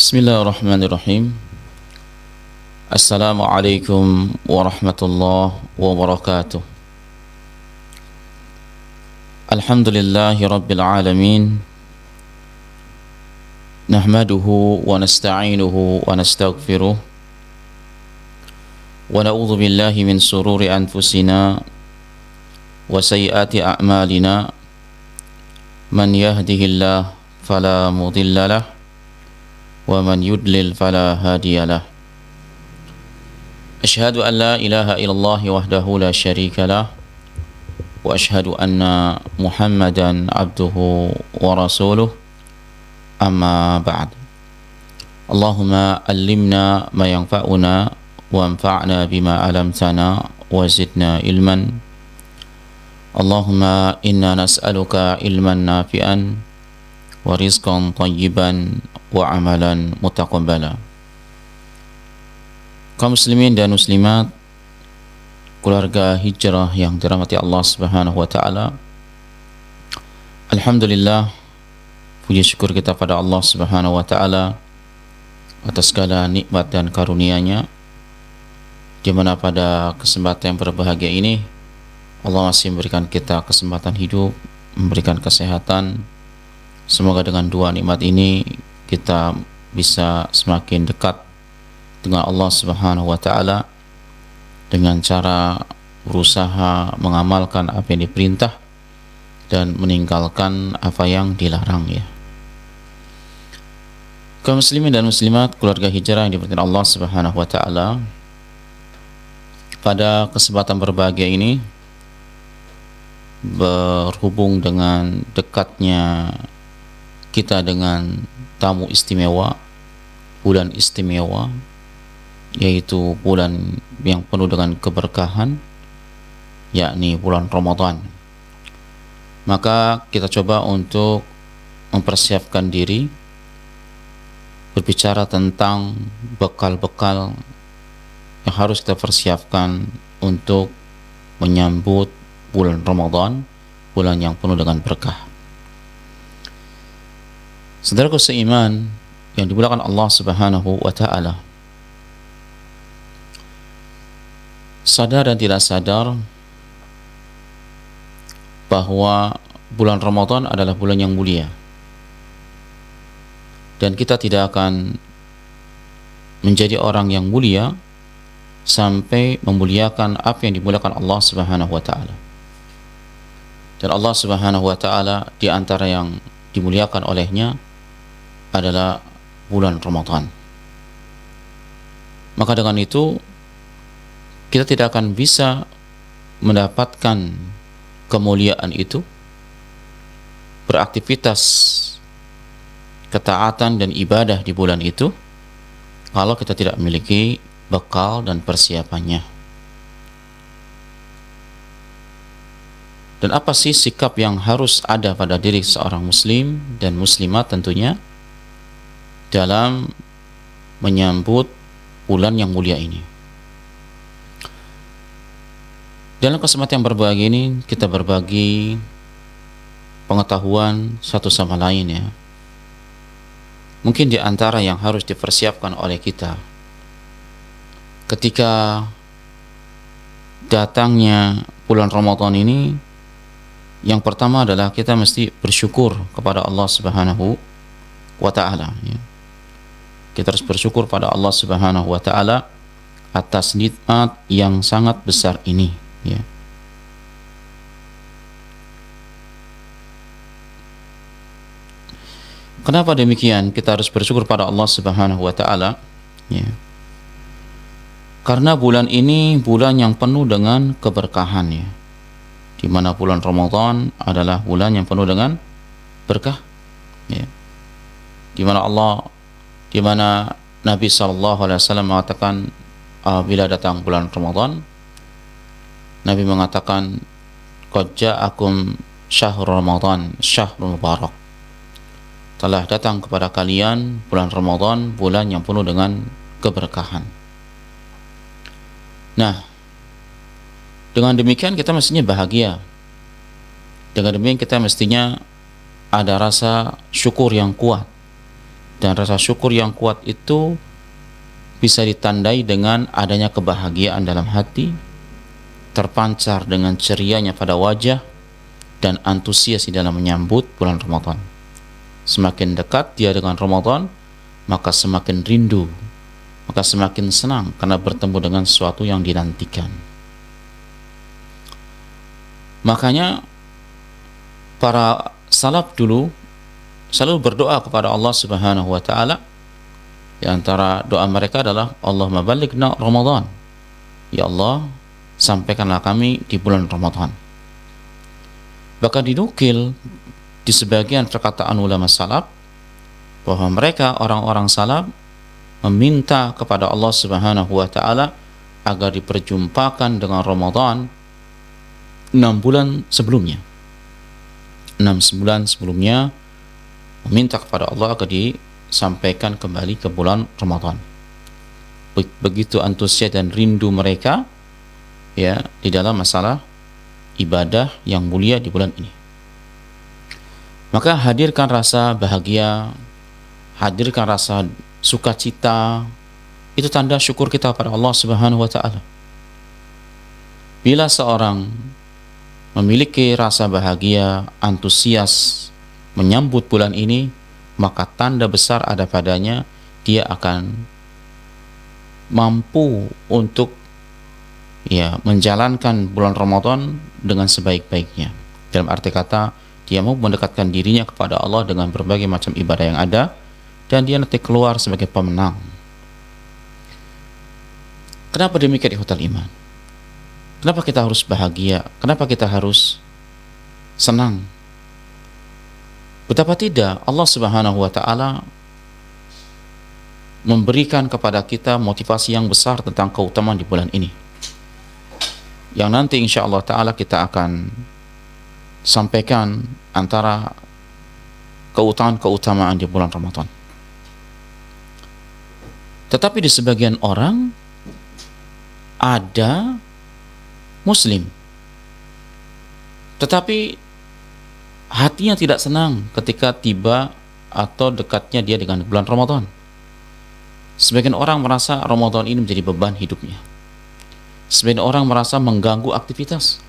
Bismillahirrahmanirrahim. Assalamualaikum warahmatullahi wabarakatuh. Alhamdulillahi rabbil alamin. Nahmaduhu wa nasta'inuhu wa nastaghfiruh. Wa na'udzu billahi min sururi anfusina wa sayyiati a'malina. Man yahdihillahu fala mudilla lahu wa man yudlil fala hadiya lahu. Asyhadu an la ilaha illallah wahdahu la syarika lah wa asyhadu anna Muhammadan abduhu wa rasuluh. Amma ba'd. Allahumma allimna ma yanfa'una wa anfa'na bima 'allamtana wa zidna ilman. Allahumma inna nas'aluka ilman nafi'an wa rizqan thayyiban wa amalan mutaqabbala. Kaum muslimin dan muslimat, keluarga hijrah yang dirahmati Allah Subhanahu wa taala. Alhamdulillah, puji syukur kita pada Allah Subhanahu wa taala atas segala nikmat dan karunia-Nya, di mana pada kesempatan yang berbahagia ini Allah masih memberikan kita kesempatan hidup, memberikan kesehatan. Semoga dengan dua nikmat ini kita bisa semakin dekat dengan Allah Subhanahu wa taala dengan cara berusaha mengamalkan apa yang diperintah dan meninggalkan apa yang dilarang, ya. Kaum muslimin dan muslimat, keluarga hijrah yang diberkahi Allah Subhanahu wa taala, pada kesempatan berbahagia ini berhubung dengan dekatnya kita dengan tamu istimewa, bulan istimewa, yaitu bulan yang penuh dengan keberkahan, yakni bulan Ramadan. Maka kita coba untuk mempersiapkan diri, berbicara tentang bekal-bekal yang harus kita persiapkan untuk menyambut bulan Ramadan, bulan yang penuh dengan berkah. Saudaraku seiman yang dimuliakan Allah Subhanahu wa taala, sadar dan tidak sadar bahwa bulan Ramadan adalah bulan yang mulia, dan kita tidak akan menjadi orang yang mulia sampai memuliakan apa yang dimuliakan Allah Subhanahu wa taala. Dan Allah Subhanahu wa taala di antara yang dimuliakan olehnya adalah bulan Ramadan. Maka dengan itu kita tidak akan bisa mendapatkan kemuliaan itu, beraktivitas ketaatan dan ibadah di bulan itu, kalau kita tidak memiliki bekal dan persiapannya. Dan apa sih sikap yang harus ada pada diri seorang muslim dan muslimat tentunya dalam menyambut bulan yang mulia ini? Dalam kesempatan yang berbahagia ini kita berbagi pengetahuan satu sama lain, ya. Mungkin di antara yang harus dipersiapkan oleh kita ketika datangnya bulan Ramadan ini, yang pertama adalah kita mesti bersyukur kepada Allah Subhanahu wa taala, ya. Kita harus bersyukur pada Allah Subhanahu wa taala atas nikmat yang sangat besar ini, ya. Kenapa demikian? Kita harus bersyukur pada Allah Subhanahu wa taala, ya. Karena bulan ini bulan yang penuh dengan keberkahan, ya. Di mana bulan Ramadan adalah bulan yang penuh dengan berkah, ya. Di mana Nabi SAW mengatakan bila datang bulan Ramadan, Nabi mengatakan qad ja'akum syahrul Ramadan syahrul mubarak, telah datang kepada kalian bulan Ramadan, bulan yang penuh dengan keberkahan. Nah, dengan demikian kita mestinya bahagia. Dengan demikian kita mestinya ada rasa syukur yang kuat Dan rasa syukur yang kuat itu bisa ditandai dengan adanya kebahagiaan dalam hati, terpancar dengan cerianya pada wajah, dan antusias di dalam menyambut bulan Ramadan. Semakin dekat dia dengan Ramadan, maka semakin rindu, maka semakin senang karena bertemu dengan sesuatu yang dinantikan. Makanya para salaf dulu selalu berdoa kepada Allah Subhanahu wa taala. Di antara doa mereka adalah Allahumma ballighna Ramadan. Ya Allah, sampaikanlah kami di bulan Ramadan. Bahkan dinukil di sebagian perkataan ulama salaf bahwa mereka orang-orang salaf meminta kepada Allah Subhanahu wa taala agar diperjumpakan dengan Ramadan 6 bulan sebelumnya. 6 bulan sebelumnya meminta kepada Allah agar disampaikan kembali ke bulan Ramadan. Begitu antusias dan rindu mereka ya di dalam masalah ibadah yang mulia di bulan ini. Maka hadirkan rasa bahagia, hadirkan rasa sukacita, itu tanda syukur kita pada Allah Subhanahu wa taala. Bila seorang memiliki rasa bahagia, antusias menyambut bulan ini, maka tanda besar ada padanya dia akan mampu untuk menjalankan bulan Ramadan dengan sebaik-baiknya. Dalam arti kata, dia mau mendekatkan dirinya kepada Allah dengan berbagai macam ibadah yang ada, dan dia nanti keluar sebagai pemenang. Kenapa demikian ikhwatal iman? Kenapa kita harus bahagia? Kenapa kita harus senang? Betapa tidak Allah Subhanahu wa taala memberikan kepada kita motivasi yang besar tentang keutamaan di bulan ini, yang nanti insya Allah ta'ala kita akan sampaikan antara keutamaan di bulan Ramadan. Tetapi di sebagian orang ada muslim, tetapi hatinya tidak senang ketika tiba atau dekatnya dia dengan bulan Ramadan. Sebagian orang merasa Ramadan ini menjadi beban hidupnya. Sebagian orang merasa mengganggu aktivitas.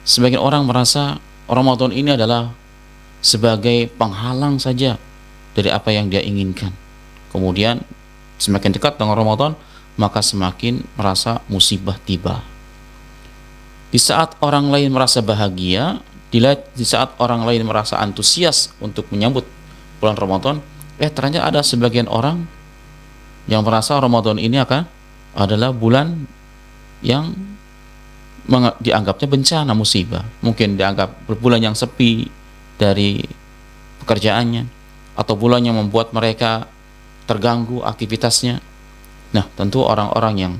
Sebagian orang merasa Ramadan ini adalah sebagai penghalang saja dari apa yang dia inginkan. Kemudian semakin dekat dengan Ramadan, maka semakin merasa musibah tiba. Di saat orang lain merasa bahagia, di saat orang lain merasa antusias untuk menyambut bulan Ramadan, ternyata ada sebagian orang yang merasa Ramadan ini adalah bulan yang dianggapnya bencana, musibah. Mungkin dianggap bulan yang sepi dari pekerjaannya, atau bulan yang membuat mereka terganggu aktivitasnya. Nah, tentu orang-orang yang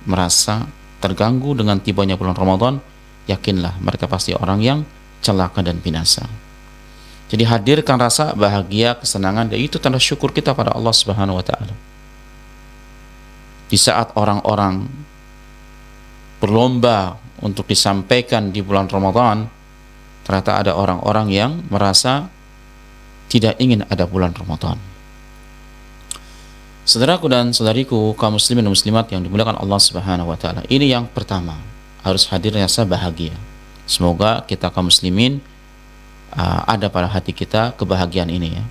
merasa terganggu dengan tibanya bulan Ramadan, yakinlah mereka pasti orang yang celaka dan binasa. Jadi hadirkan rasa bahagia, kesenangan, dan itu tanda syukur kita pada Allah Subhanahu wa taala. Di saat orang-orang berlomba untuk disampaikan di bulan Ramadan, ternyata ada orang-orang yang merasa tidak ingin ada bulan Ramadan. Saudaraku dan saudariku, kaum muslimin dan muslimat yang dimuliakan Allah Subhanahu wa taala, ini yang pertama, harus hadir rasa bahagia. Semoga kita kaum muslimin ada pada hati kita kebahagiaan ini ya.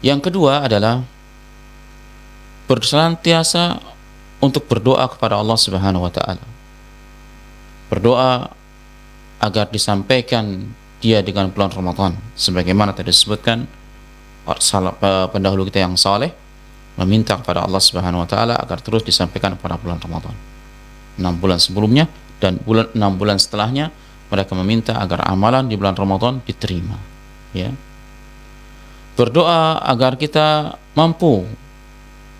Yang kedua adalah bersenantiasa untuk berdoa kepada Allah Subhanahu wa taala. Berdoa agar disampaikan dia dengan bulan Ramadan, sebagaimana tadi disebutkan pendahulu kita yang saleh meminta kepada Allah Subhanahu wa taala agar terus disampaikan pada bulan Ramadan. 6 bulan sebelumnya dan 6 bulan setelahnya mereka meminta agar amalan di bulan Ramadan diterima, ya. Berdoa agar kita mampu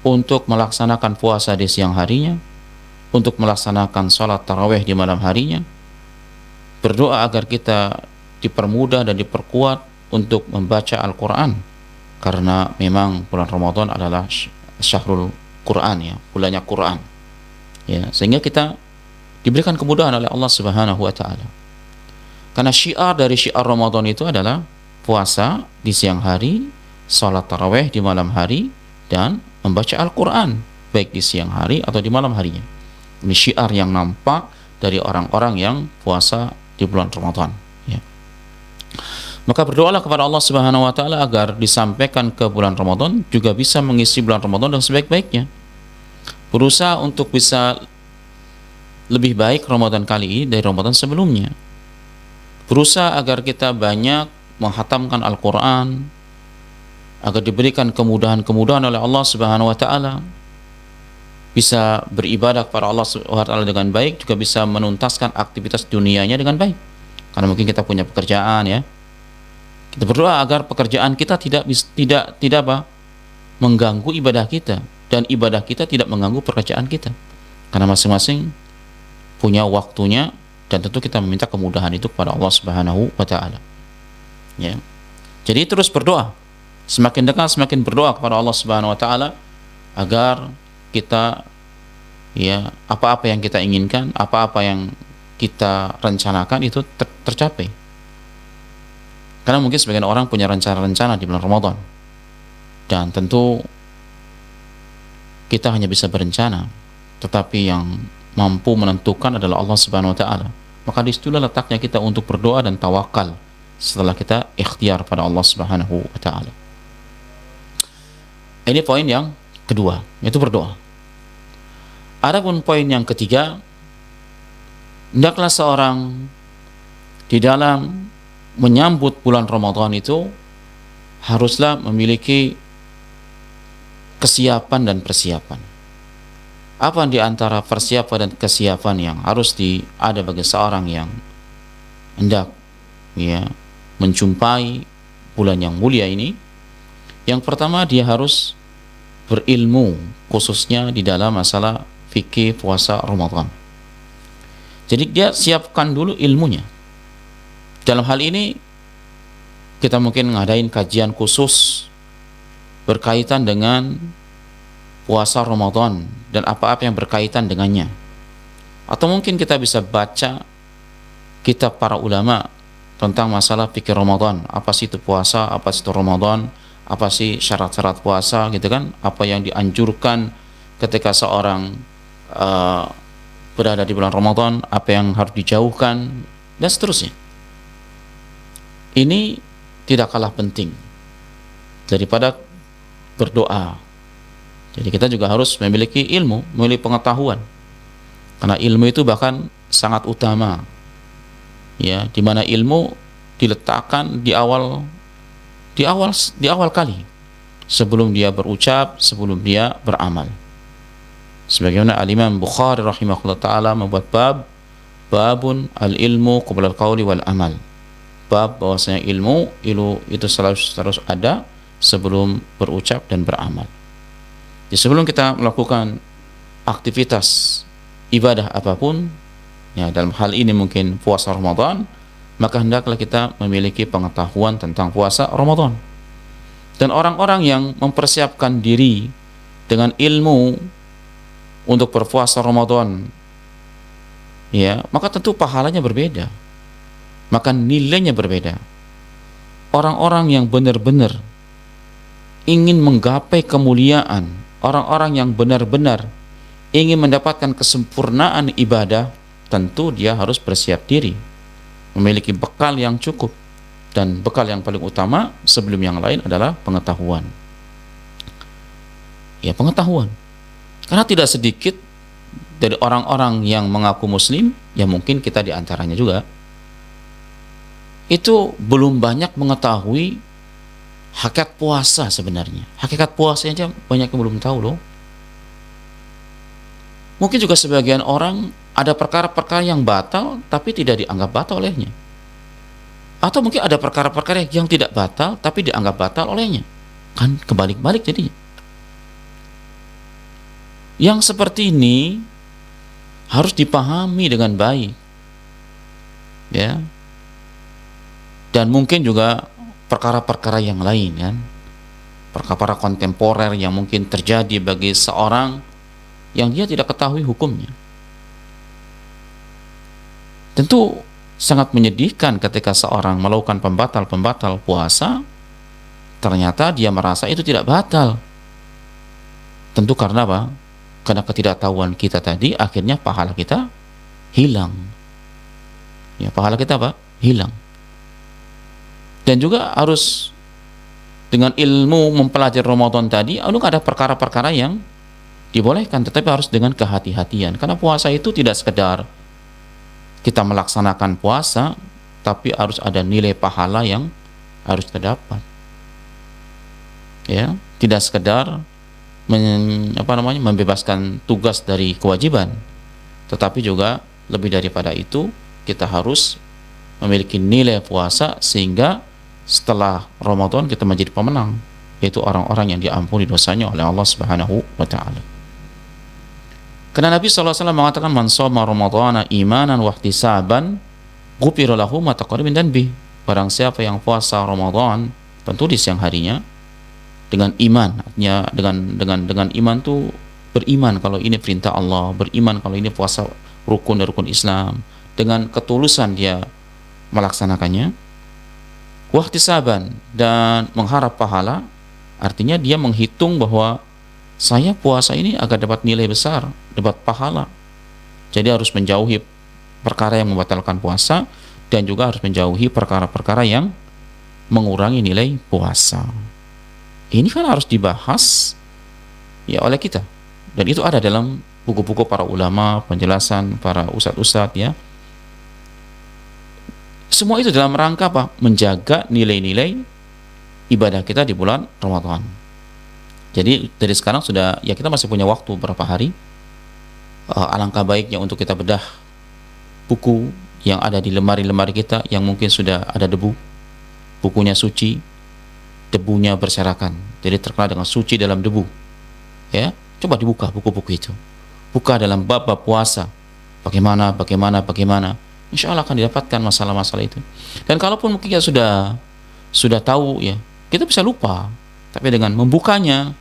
untuk melaksanakan puasa di siang harinya, untuk melaksanakan sholat tarawih di malam harinya. Berdoa agar kita dipermudah dan diperkuat untuk membaca Al-Quran, karena memang bulan Ramadan adalah syahrul Quran, ya, bulannya Quran, ya, sehingga kita diberikan kemudahan oleh Allah Subhanahu wa taala. Karena syiar dari syiar Ramadan itu adalah puasa di siang hari salat tarawih di malam hari dan membaca Al-Quran baik di siang hari atau di malam harinya. Ini syiar yang nampak dari orang-orang yang puasa di bulan Ramadan, ya. Maka berdoalah kepada Allah Subhanahu wa taala agar disampaikan ke bulan Ramadan juga bisa mengisi bulan Ramadan dengan sebaik-baiknya. Berusaha untuk bisa lebih baik Ramadan kali ini dari Ramadan sebelumnya. Berusaha agar kita banyak menghatamkan Al-Quran, agar diberikan kemudahan-kemudahan oleh Allah Subhanahu wa taala, bisa beribadah kepada Allah Subhanahu wa taala dengan baik, juga bisa menuntaskan aktivitas dunianya dengan baik. Karena mungkin kita punya pekerjaan, ya. Kita berdoa agar pekerjaan kita tidak mengganggu ibadah kita, dan ibadah kita tidak mengganggu pekerjaan kita. Karena masing-masing punya waktunya, dan tentu kita meminta kemudahan itu kepada Allah Subhanahu wa taala. Ya. Jadi terus berdoa. Semakin dekat semakin berdoa kepada Allah Subhanahu wa taala agar kita, ya, apa-apa yang kita inginkan, apa-apa yang kita rencanakan itu tercapai. Karena mungkin sebagian orang punya rencana-rencana di bulan Ramadan, dan tentu kita hanya bisa berencana, tetapi yang mampu menentukan adalah Allah Subhanahu wa taala. Maka disitulah letaknya kita untuk berdoa dan tawakal setelah kita ikhtiar pada Allah Subhanahu wa taala. Ini poin yang kedua, yaitu berdoa. Adapun poin yang ketiga, hendaklah seorang di dalam menyambut bulan Ramadan itu haruslah memiliki kesiapan dan persiapan. Apa di antara persiapan dan kesiapan yang harus ada bagi seorang yang hendak, ya, menjumpai bulan yang mulia ini? Yang pertama, dia harus berilmu, khususnya di dalam masalah fikih puasa Ramadan. Jadi dia siapkan dulu ilmunya. Dalam hal ini kita mungkin ngadain kajian khusus berkaitan dengan puasa Ramadan dan apa-apa yang berkaitan dengannya. Atau mungkin kita bisa baca kitab para ulama tentang masalah fikih Ramadan. Apa sih itu puasa, apa sih itu Ramadan, apa sih syarat-syarat puasa, gitu kan? Apa yang dianjurkan ketika seorang berada di bulan Ramadan, apa yang harus dijauhkan, dan seterusnya. Ini tidak kalah penting daripada berdoa. Jadi kita juga harus memiliki ilmu, memiliki pengetahuan. Karena ilmu itu bahkan sangat utama. Ya, di mana ilmu diletakkan di awal kali, sebelum dia berucap, sebelum dia beramal. Sebagaimana Al-Imam Bukhari rahimahullah taala membuat babun al-ilmu qabla al-qawli wal amal. Bab bahwasanya ilmu itu selalu ada sebelum berucap dan beramal. Jadi sebelum kita melakukan aktivitas ibadah apapun, ya, dalam hal ini mungkin puasa Ramadan, maka hendaklah kita memiliki pengetahuan tentang puasa Ramadan. Dan orang-orang yang mempersiapkan diri dengan ilmu untuk berpuasa Ramadan, ya, maka tentu pahalanya berbeda, maka nilainya berbeda. Orang-orang yang benar-benar ingin menggapai kemuliaan, orang-orang yang benar-benar ingin mendapatkan kesempurnaan ibadah, tentu dia harus bersiap diri, memiliki bekal yang cukup. Dan bekal yang paling utama sebelum yang lain adalah pengetahuan. Ya, pengetahuan. Karena tidak sedikit dari orang-orang yang mengaku muslim, ya mungkin kita diantaranya juga, itu belum banyak mengetahui hakikat puasa sebenarnya. Hakikat puasanya aja banyak yang belum tahu loh. Mungkin juga sebagian orang ada perkara-perkara yang batal tapi tidak dianggap batal olehnya. Atau mungkin ada perkara-perkara yang tidak batal tapi dianggap batal olehnya. Kan kebalik-balik jadinya. Yang seperti ini harus dipahami dengan baik. Ya. Dan mungkin juga perkara-perkara yang lain, kan, perkara kontemporer yang mungkin terjadi bagi seorang yang dia tidak ketahui hukumnya. Tentu sangat menyedihkan ketika seorang melakukan pembatal-pembatal puasa ternyata dia merasa itu tidak batal. Tentu karena apa? Karena ketidaktahuan kita tadi, akhirnya pahala kita hilang. Ya, pahala kita apa? Hilang. Dan juga harus dengan ilmu mempelajari Ramadan tadi, ada perkara-perkara yang dibolehkan, tetapi harus dengan kehati-hatian. Karena puasa itu tidak sekedar kita melaksanakan puasa, tapi harus ada nilai pahala yang harus terdapat. Ya, tidak sekedar membebaskan tugas dari kewajiban, tetapi juga lebih daripada itu, kita harus memiliki nilai puasa sehingga setelah Ramadan kita menjadi pemenang, yaitu orang-orang yang diampuni dosanya oleh Allah Subhanahu wa taala. Karena Nabi sallallahu alaihi wasallam mengatakan, "Man shoma ramadhana imanan wa ihtisaban, ghufira lahu ma taqaddama min dhanbi." Barang siapa yang puasa Ramadan, tentu di siang harinya, dengan iman, artinya dengan iman tuh beriman kalau ini perintah Allah, beriman kalau ini puasa rukun dari rukun Islam, dengan ketulusan dia melaksanakannya, wahtisaban, dan mengharap pahala, artinya dia menghitung bahwa saya puasa ini agar dapat nilai besar, dapat pahala. Jadi harus menjauhi perkara yang membatalkan puasa, dan juga harus menjauhi perkara-perkara yang mengurangi nilai puasa. Ini kan harus dibahas ya oleh kita, dan itu ada dalam buku-buku para ulama, penjelasan para ustadz-ustadz ya. Semua itu dalam rangka apa? Menjaga nilai-nilai ibadah kita di bulan Ramadan. Jadi dari sekarang sudah, ya kita masih punya waktu berapa hari. Alangkah baiknya untuk kita bedah buku yang ada di lemari-lemari kita yang mungkin sudah ada debu. Bukunya suci, debunya berserakan, jadi terkenal dengan suci dalam debu. Ya, coba dibuka buku-buku itu. Buka dalam bab-bab puasa. Bagaimana. Insya Allah akan didapatkan masalah-masalah itu. Dan kalaupun mungkin kita sudah tahu ya, kita bisa lupa. Tapi dengan membukanya,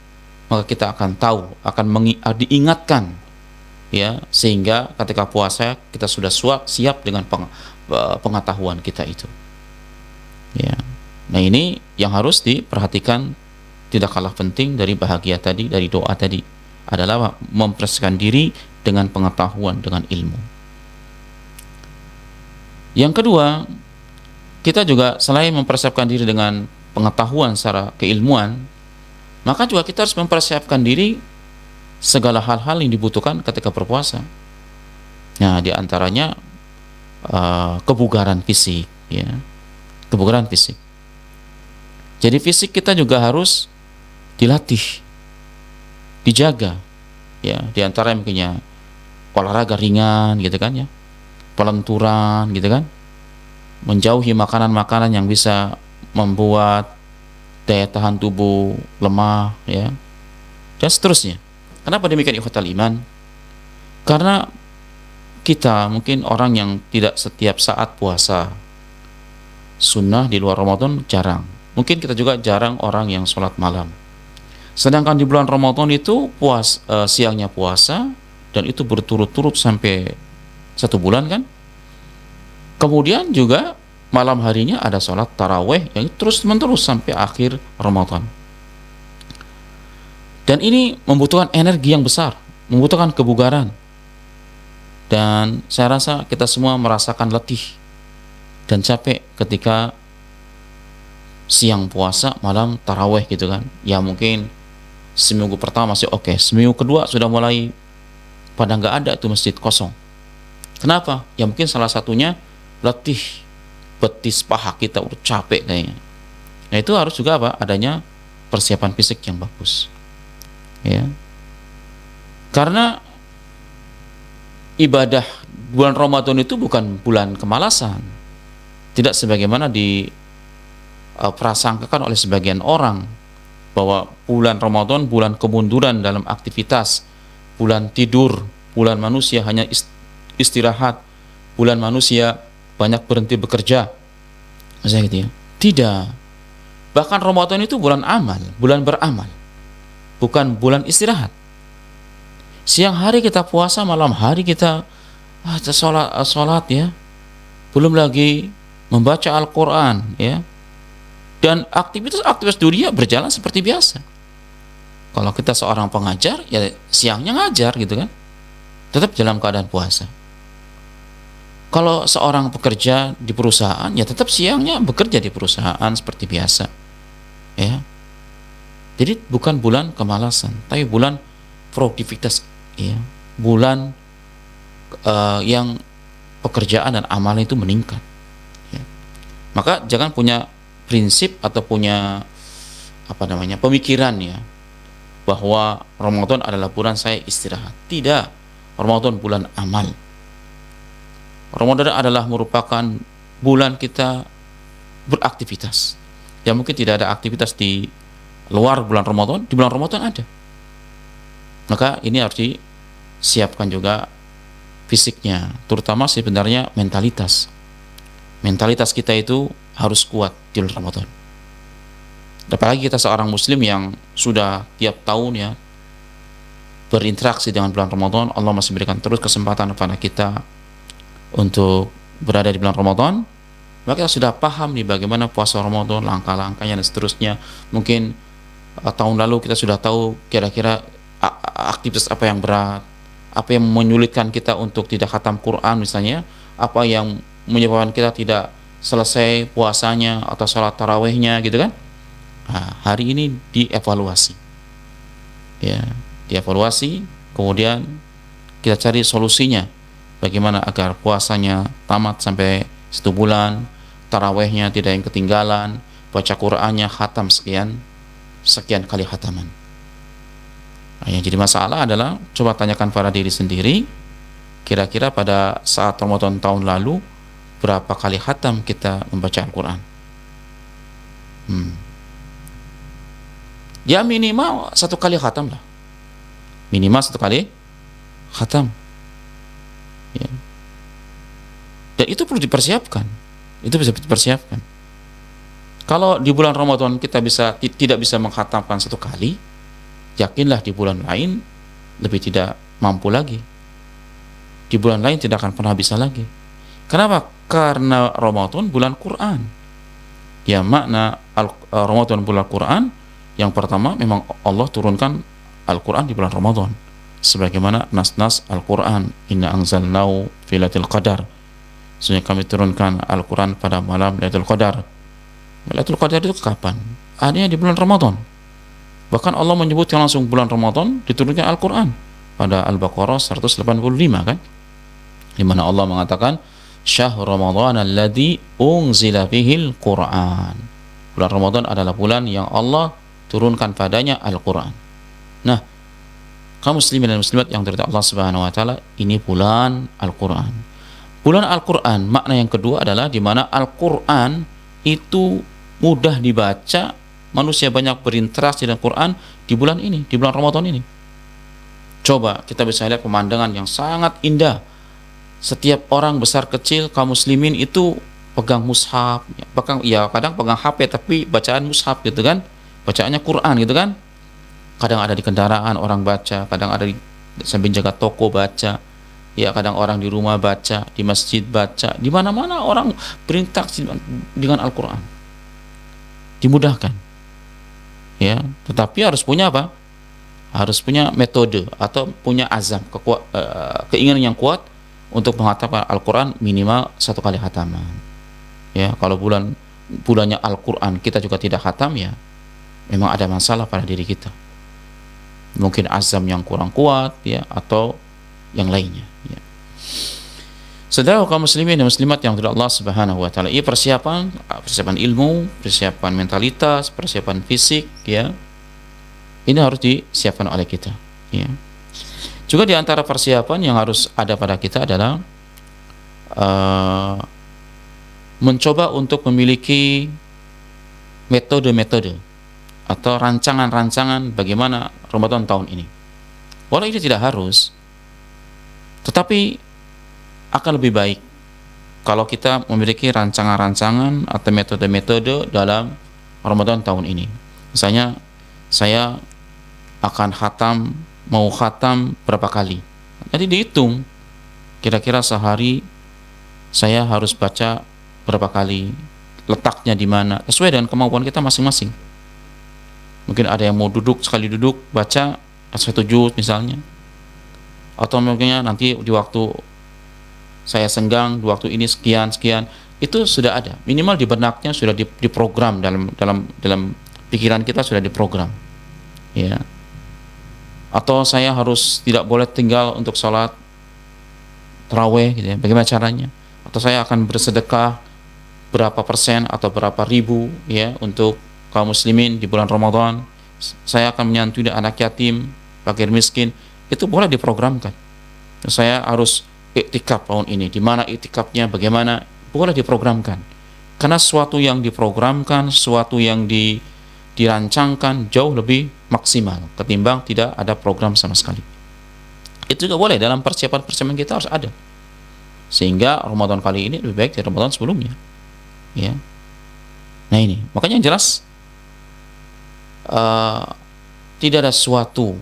maka kita akan tahu, akan diingatkan ya, sehingga ketika puasa kita sudah siap dengan pengetahuan kita itu. Ya. Nah, ini yang harus diperhatikan, tidak kalah penting dari bahagia tadi, dari doa tadi, adalah mempersiapkan diri dengan pengetahuan, dengan ilmu. Yang kedua, kita juga selain mempersiapkan diri dengan pengetahuan secara keilmuan, maka juga kita harus mempersiapkan diri segala hal-hal yang dibutuhkan ketika berpuasa. Nah, diantaranya kebugaran fisik, ya, kebugaran fisik. Jadi fisik kita juga harus dilatih, dijaga, ya. Diantara mungkinnya olahraga ringan, gitu kan ya, pelenturan, gitu kan, menjauhi makanan-makanan yang bisa membuat daya tahan tubuh lemah, ya, dan seterusnya. Kenapa demikian ikhwatal iman? Karena kita mungkin orang yang tidak setiap saat puasa sunnah di luar Ramadan jarang. Mungkin kita juga jarang orang yang sholat malam. Sedangkan di bulan Ramadan itu siangnya puasa, dan itu berturut-turut sampai 1 bulan kan. Kemudian juga malam harinya ada sholat taraweh yang terus-menerus sampai akhir Ramadan. Dan ini membutuhkan energi yang besar, membutuhkan kebugaran. Dan saya rasa kita semua merasakan letih dan capek ketika siang puasa, malam taraweh gitu kan. Ya mungkin seminggu pertama masih oke, seminggu kedua sudah mulai pada nggak ada itu masjid kosong. Kenapa? Ya mungkin salah satunya letih, betis paha kita udah capek kayaknya. Nah itu harus juga apa? Adanya persiapan fisik yang bagus. Ya. Karena ibadah bulan Ramadan itu bukan bulan kemalasan. Tidak sebagaimana prasangkakan oleh sebagian orang bahwa bulan Ramadan bulan kemunduran dalam aktivitas, bulan tidur, bulan manusia hanya istirahat, bulan manusia banyak berhenti bekerja. Maksudnya gitu ya. Tidak. Bahkan Ramadan itu bulan amal, bulan beramal, bukan bulan istirahat. Siang hari kita puasa, malam hari kita sholat ya. Belum lagi membaca Al-Quran ya. Dan aktivitas dunia berjalan seperti biasa. Kalau kita seorang pengajar, ya siangnya ngajar gitu kan, tetap dalam keadaan puasa. Kalau seorang pekerja di perusahaan, ya tetap siangnya bekerja di perusahaan seperti biasa. Ya. Jadi bukan bulan kemalasan, tapi bulan produktivitas, ya. Bulan yang pekerjaan dan amal itu meningkat. Ya. Maka jangan punya prinsip atau punya pemikiran ya bahwa Ramadan adalah bulan saya istirahat. Tidak, Ramadan bulan amal. Ramadan adalah merupakan bulan kita beraktivitas. Ya mungkin tidak ada aktivitas di luar bulan Ramadan, di bulan Ramadan ada. Maka ini harus disiapkan juga fisiknya, terutama sebenarnya mentalitas. Mentalitas kita itu harus kuat di bulan Ramadan. Apalagi kita seorang muslim yang sudah tiap tahun ya berinteraksi dengan bulan Ramadan, Allah masih berikan terus kesempatan kepada kita untuk berada di bulan Ramadan, maka kita sudah paham nih bagaimana puasa Ramadan, langkah-langkahnya dan seterusnya. Mungkin tahun lalu kita sudah tahu kira-kira aktivitas apa yang berat, apa yang menyulitkan kita untuk tidak khatam Quran misalnya, apa yang menyebabkan kita tidak selesai puasanya atau sholat tarawihnya gitu kan. Nah, hari ini dievaluasi ya, dievaluasi, kemudian kita cari solusinya bagaimana agar puasanya tamat sampai 1 bulan, tarawihnya tidak yang ketinggalan, baca Qur'annya khatam sekian kali khataman. Nah, yang jadi masalah adalah coba tanyakan pada diri sendiri, kira-kira pada saat Ramadan tahun lalu berapa kali khatam kita membaca Al-Quran? Ya minimal 1 kali khatam lah, minimal 1 kali khatam ya. Dan itu perlu dipersiapkan, itu bisa dipersiapkan. Kalau di bulan Ramadan kita tidak bisa mengkhatamkan 1 kali, yakinlah di bulan lain lebih tidak mampu lagi, di bulan lain tidak akan pernah bisa lagi. Kenapa? Karena Ramadan bulan Quran ya. Makna Ramadan bulan Quran, yang pertama memang Allah turunkan Al-Quran di bulan Ramadan, sebagaimana nas-nas Al-Quran, inna anzalnahu fi lailatul qadar, sesungguhnya kami turunkan Al-Quran pada malam Lailatul Qadar. Lailatul Qadar itu kapan? Adanya di bulan Ramadan. Bahkan Allah menyebutkan langsung bulan Ramadan diturunkan Al-Quran pada Al-Baqarah 185 kan, di mana Allah mengatakan syahr Ramadan alladzi unzila fihil Quran. Bulan Ramadan adalah bulan yang Allah turunkan padanya Al-Quran. Nah, kaum muslimin dan muslimat yang dirahmati Allah Subhanahu wa taala, ini bulan Al-Quran. Bulan Al-Quran, makna yang kedua adalah di mana Al-Quran itu mudah dibaca, manusia banyak berinteraksi dengan Quran di bulan ini, di bulan Ramadan ini. Coba kita bisa lihat pemandangan yang sangat indah. Setiap orang besar kecil kaum muslimin itu pegang mushaf, kadang pegang HP tapi bacaan mushaf gitu kan, bacaannya Quran gitu kan. Kadang ada di kendaraan orang baca, kadang ada di sambil jaga toko baca, ya kadang orang di rumah baca, di masjid baca, di mana-mana orang berinteraksi dengan Al-Quran, dimudahkan ya. Tetapi harus punya apa? Harus punya metode atau punya azam, keinginan yang kuat untuk menghatamkan Al-Quran minimal 1 kali khataman ya. Kalau bulannya Al-Quran kita juga tidak khatam, ya memang ada masalah pada diri kita, mungkin azam yang kurang kuat ya, atau yang lainnya ya. Saudara kaum muslimin dan muslimat yang dirahmati Allah Subhanahu wa taala, ini persiapan ilmu, persiapan mentalitas, persiapan fisik ya. Ini harus disiapkan oleh kita ya. Juga di antara persiapan yang harus ada pada kita adalah mencoba untuk memiliki metode-metode atau rancangan-rancangan bagaimana Ramadan tahun ini. Walau ini tidak harus, tetapi akan lebih baik kalau kita memiliki rancangan-rancangan atau metode-metode dalam Ramadan tahun ini. Misalnya saya akan mau khatam berapa kali, nanti dihitung kira-kira sehari saya harus baca berapa kali, letaknya di mana, sesuai dengan kemampuan kita masing-masing. Mungkin ada yang mau duduk, sekali duduk baca 1 juz misalnya, atau mungkin nanti di waktu saya senggang, di waktu ini sekian sekian. Itu sudah ada, minimal di benaknya sudah diprogram, dalam pikiran kita sudah diprogram, ya. Atau saya harus tidak boleh tinggal untuk sholat tarawih gitu ya, bagaimana caranya? Atau saya akan bersedekah berapa persen atau berapa ribu ya untuk kaum muslimin di bulan Ramadan. Saya akan menyantuni anak yatim, fakir miskin. Itu boleh diprogramkan. Saya harus iktikaf tahun ini, di mana iktikafnya, bagaimana, boleh diprogramkan. Karena sesuatu yang diprogramkan, sesuatu yang dirancangkan jauh lebih maksimal ketimbang tidak ada program sama sekali. Itu juga boleh, dalam persiapan kita harus ada, sehingga Ramadan kali ini lebih baik dari Ramadan sebelumnya, ya. Nah ini makanya yang jelas, tidak ada sesuatu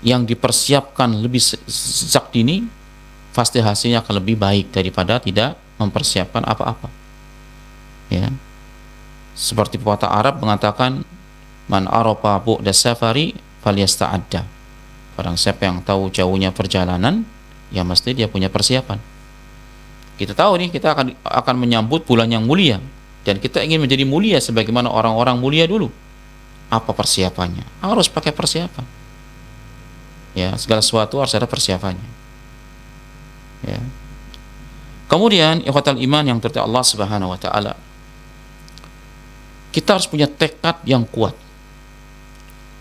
yang dipersiapkan lebih sejak dini pasti hasilnya akan lebih baik daripada tidak mempersiapkan apa-apa, ya. Seperti pepatah Arab mengatakan, man arafa bu'da safari falyasta'adda. Barang siapa yang tahu jauhnya perjalanan, ya mesti dia punya persiapan. Kita tahu nih, kita akan menyambut bulan yang mulia, dan kita ingin menjadi mulia sebagaimana orang-orang mulia dulu. Apa persiapannya? Harus pakai persiapan, ya. Segala sesuatu harus ada persiapannya, ya. Kemudian ikhwatal iman yang terhormat Allah Subhanahu wa taala, kita harus punya tekad yang kuat.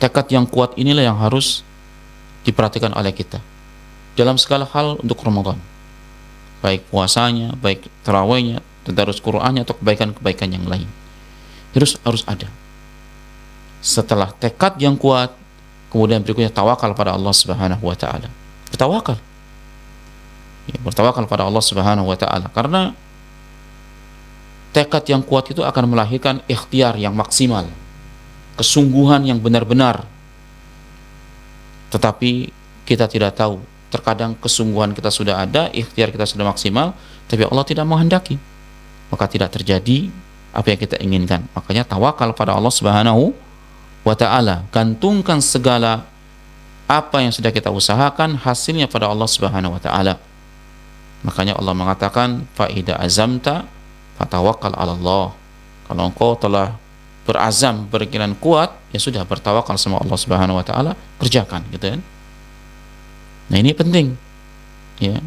Tekad yang kuat inilah yang harus diperhatikan oleh kita dalam segala hal untuk Ramadan, baik puasanya, baik tarawihnya, tadarus Qur'annya, atau kebaikan-kebaikan yang lain. Harus ada. Setelah tekad yang kuat, kemudian berikutnya tawakal pada Allah Subhanahu wa taala. Bertawakal. Ya, bertawakal pada Allah Subhanahu wa taala, karena tekad yang kuat itu akan melahirkan ikhtiar yang maksimal, kesungguhan yang benar-benar. Tetapi kita tidak tahu, terkadang kesungguhan kita sudah ada, ikhtiar kita sudah maksimal, tapi Allah tidak menghendaki, maka tidak terjadi apa yang kita inginkan. Makanya tawakal pada Allah Subhanahu wa ta'ala, gantungkan segala apa yang sudah kita usahakan hasilnya pada Allah Subhanahu wa ta'ala. Makanya Allah mengatakan, fa idza azamta fatawakkal 'ala Allah. Kalau engkau telah berazam, berkeinginan kuat, ya sudah, bertawakal sama Allah Subhanahu wa taala, kerjakan, gitu kan. Nah, ini penting, ya.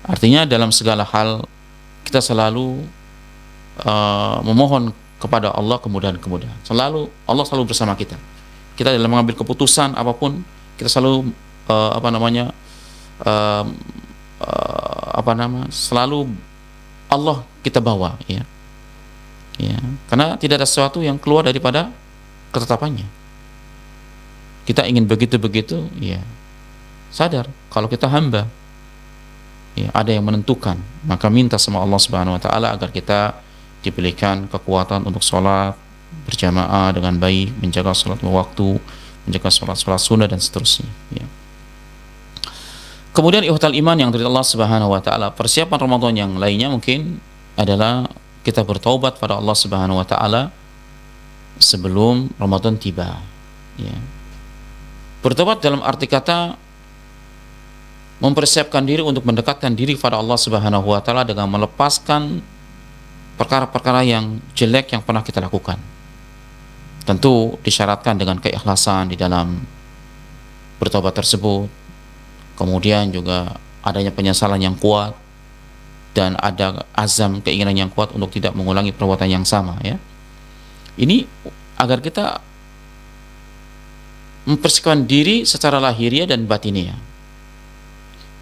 Artinya dalam segala hal kita selalu memohon kepada Allah kemudahan-kemudahan. Allah selalu bersama kita. Kita dalam mengambil keputusan apapun, kita selalu selalu Allah kita bawa, ya. Ya, karena tidak ada sesuatu yang keluar daripada ketetapannya. Kita ingin begitu-begitu, ya. Sadar kalau kita hamba, ya, ada yang menentukan, maka minta sama Allah Subhanahu wa taala agar kita diberikan kekuatan untuk sholat berjamaah dengan baik, menjaga sholat waktu, menjaga sholat sunnah dan seterusnya, ya. Kemudian ikhwatal iman yang dari Allah Subhanahu wa taala, persiapan Ramadan yang lainnya mungkin adalah kita bertaubat pada Allah Subhanahu wa taala sebelum Ramadan tiba, ya. Bertobat dalam arti kata mempersiapkan diri untuk mendekatkan diri kepada Allah Subhanahu wa taala dengan melepaskan perkara-perkara yang jelek yang pernah kita lakukan. Tentu disyaratkan dengan keikhlasan di dalam bertobat tersebut. Kemudian juga adanya penyesalan yang kuat dan ada azam, keinginan yang kuat untuk tidak mengulangi perbuatan yang sama, ya. Ini agar kita mempersiapkan diri secara lahiriah dan batiniah.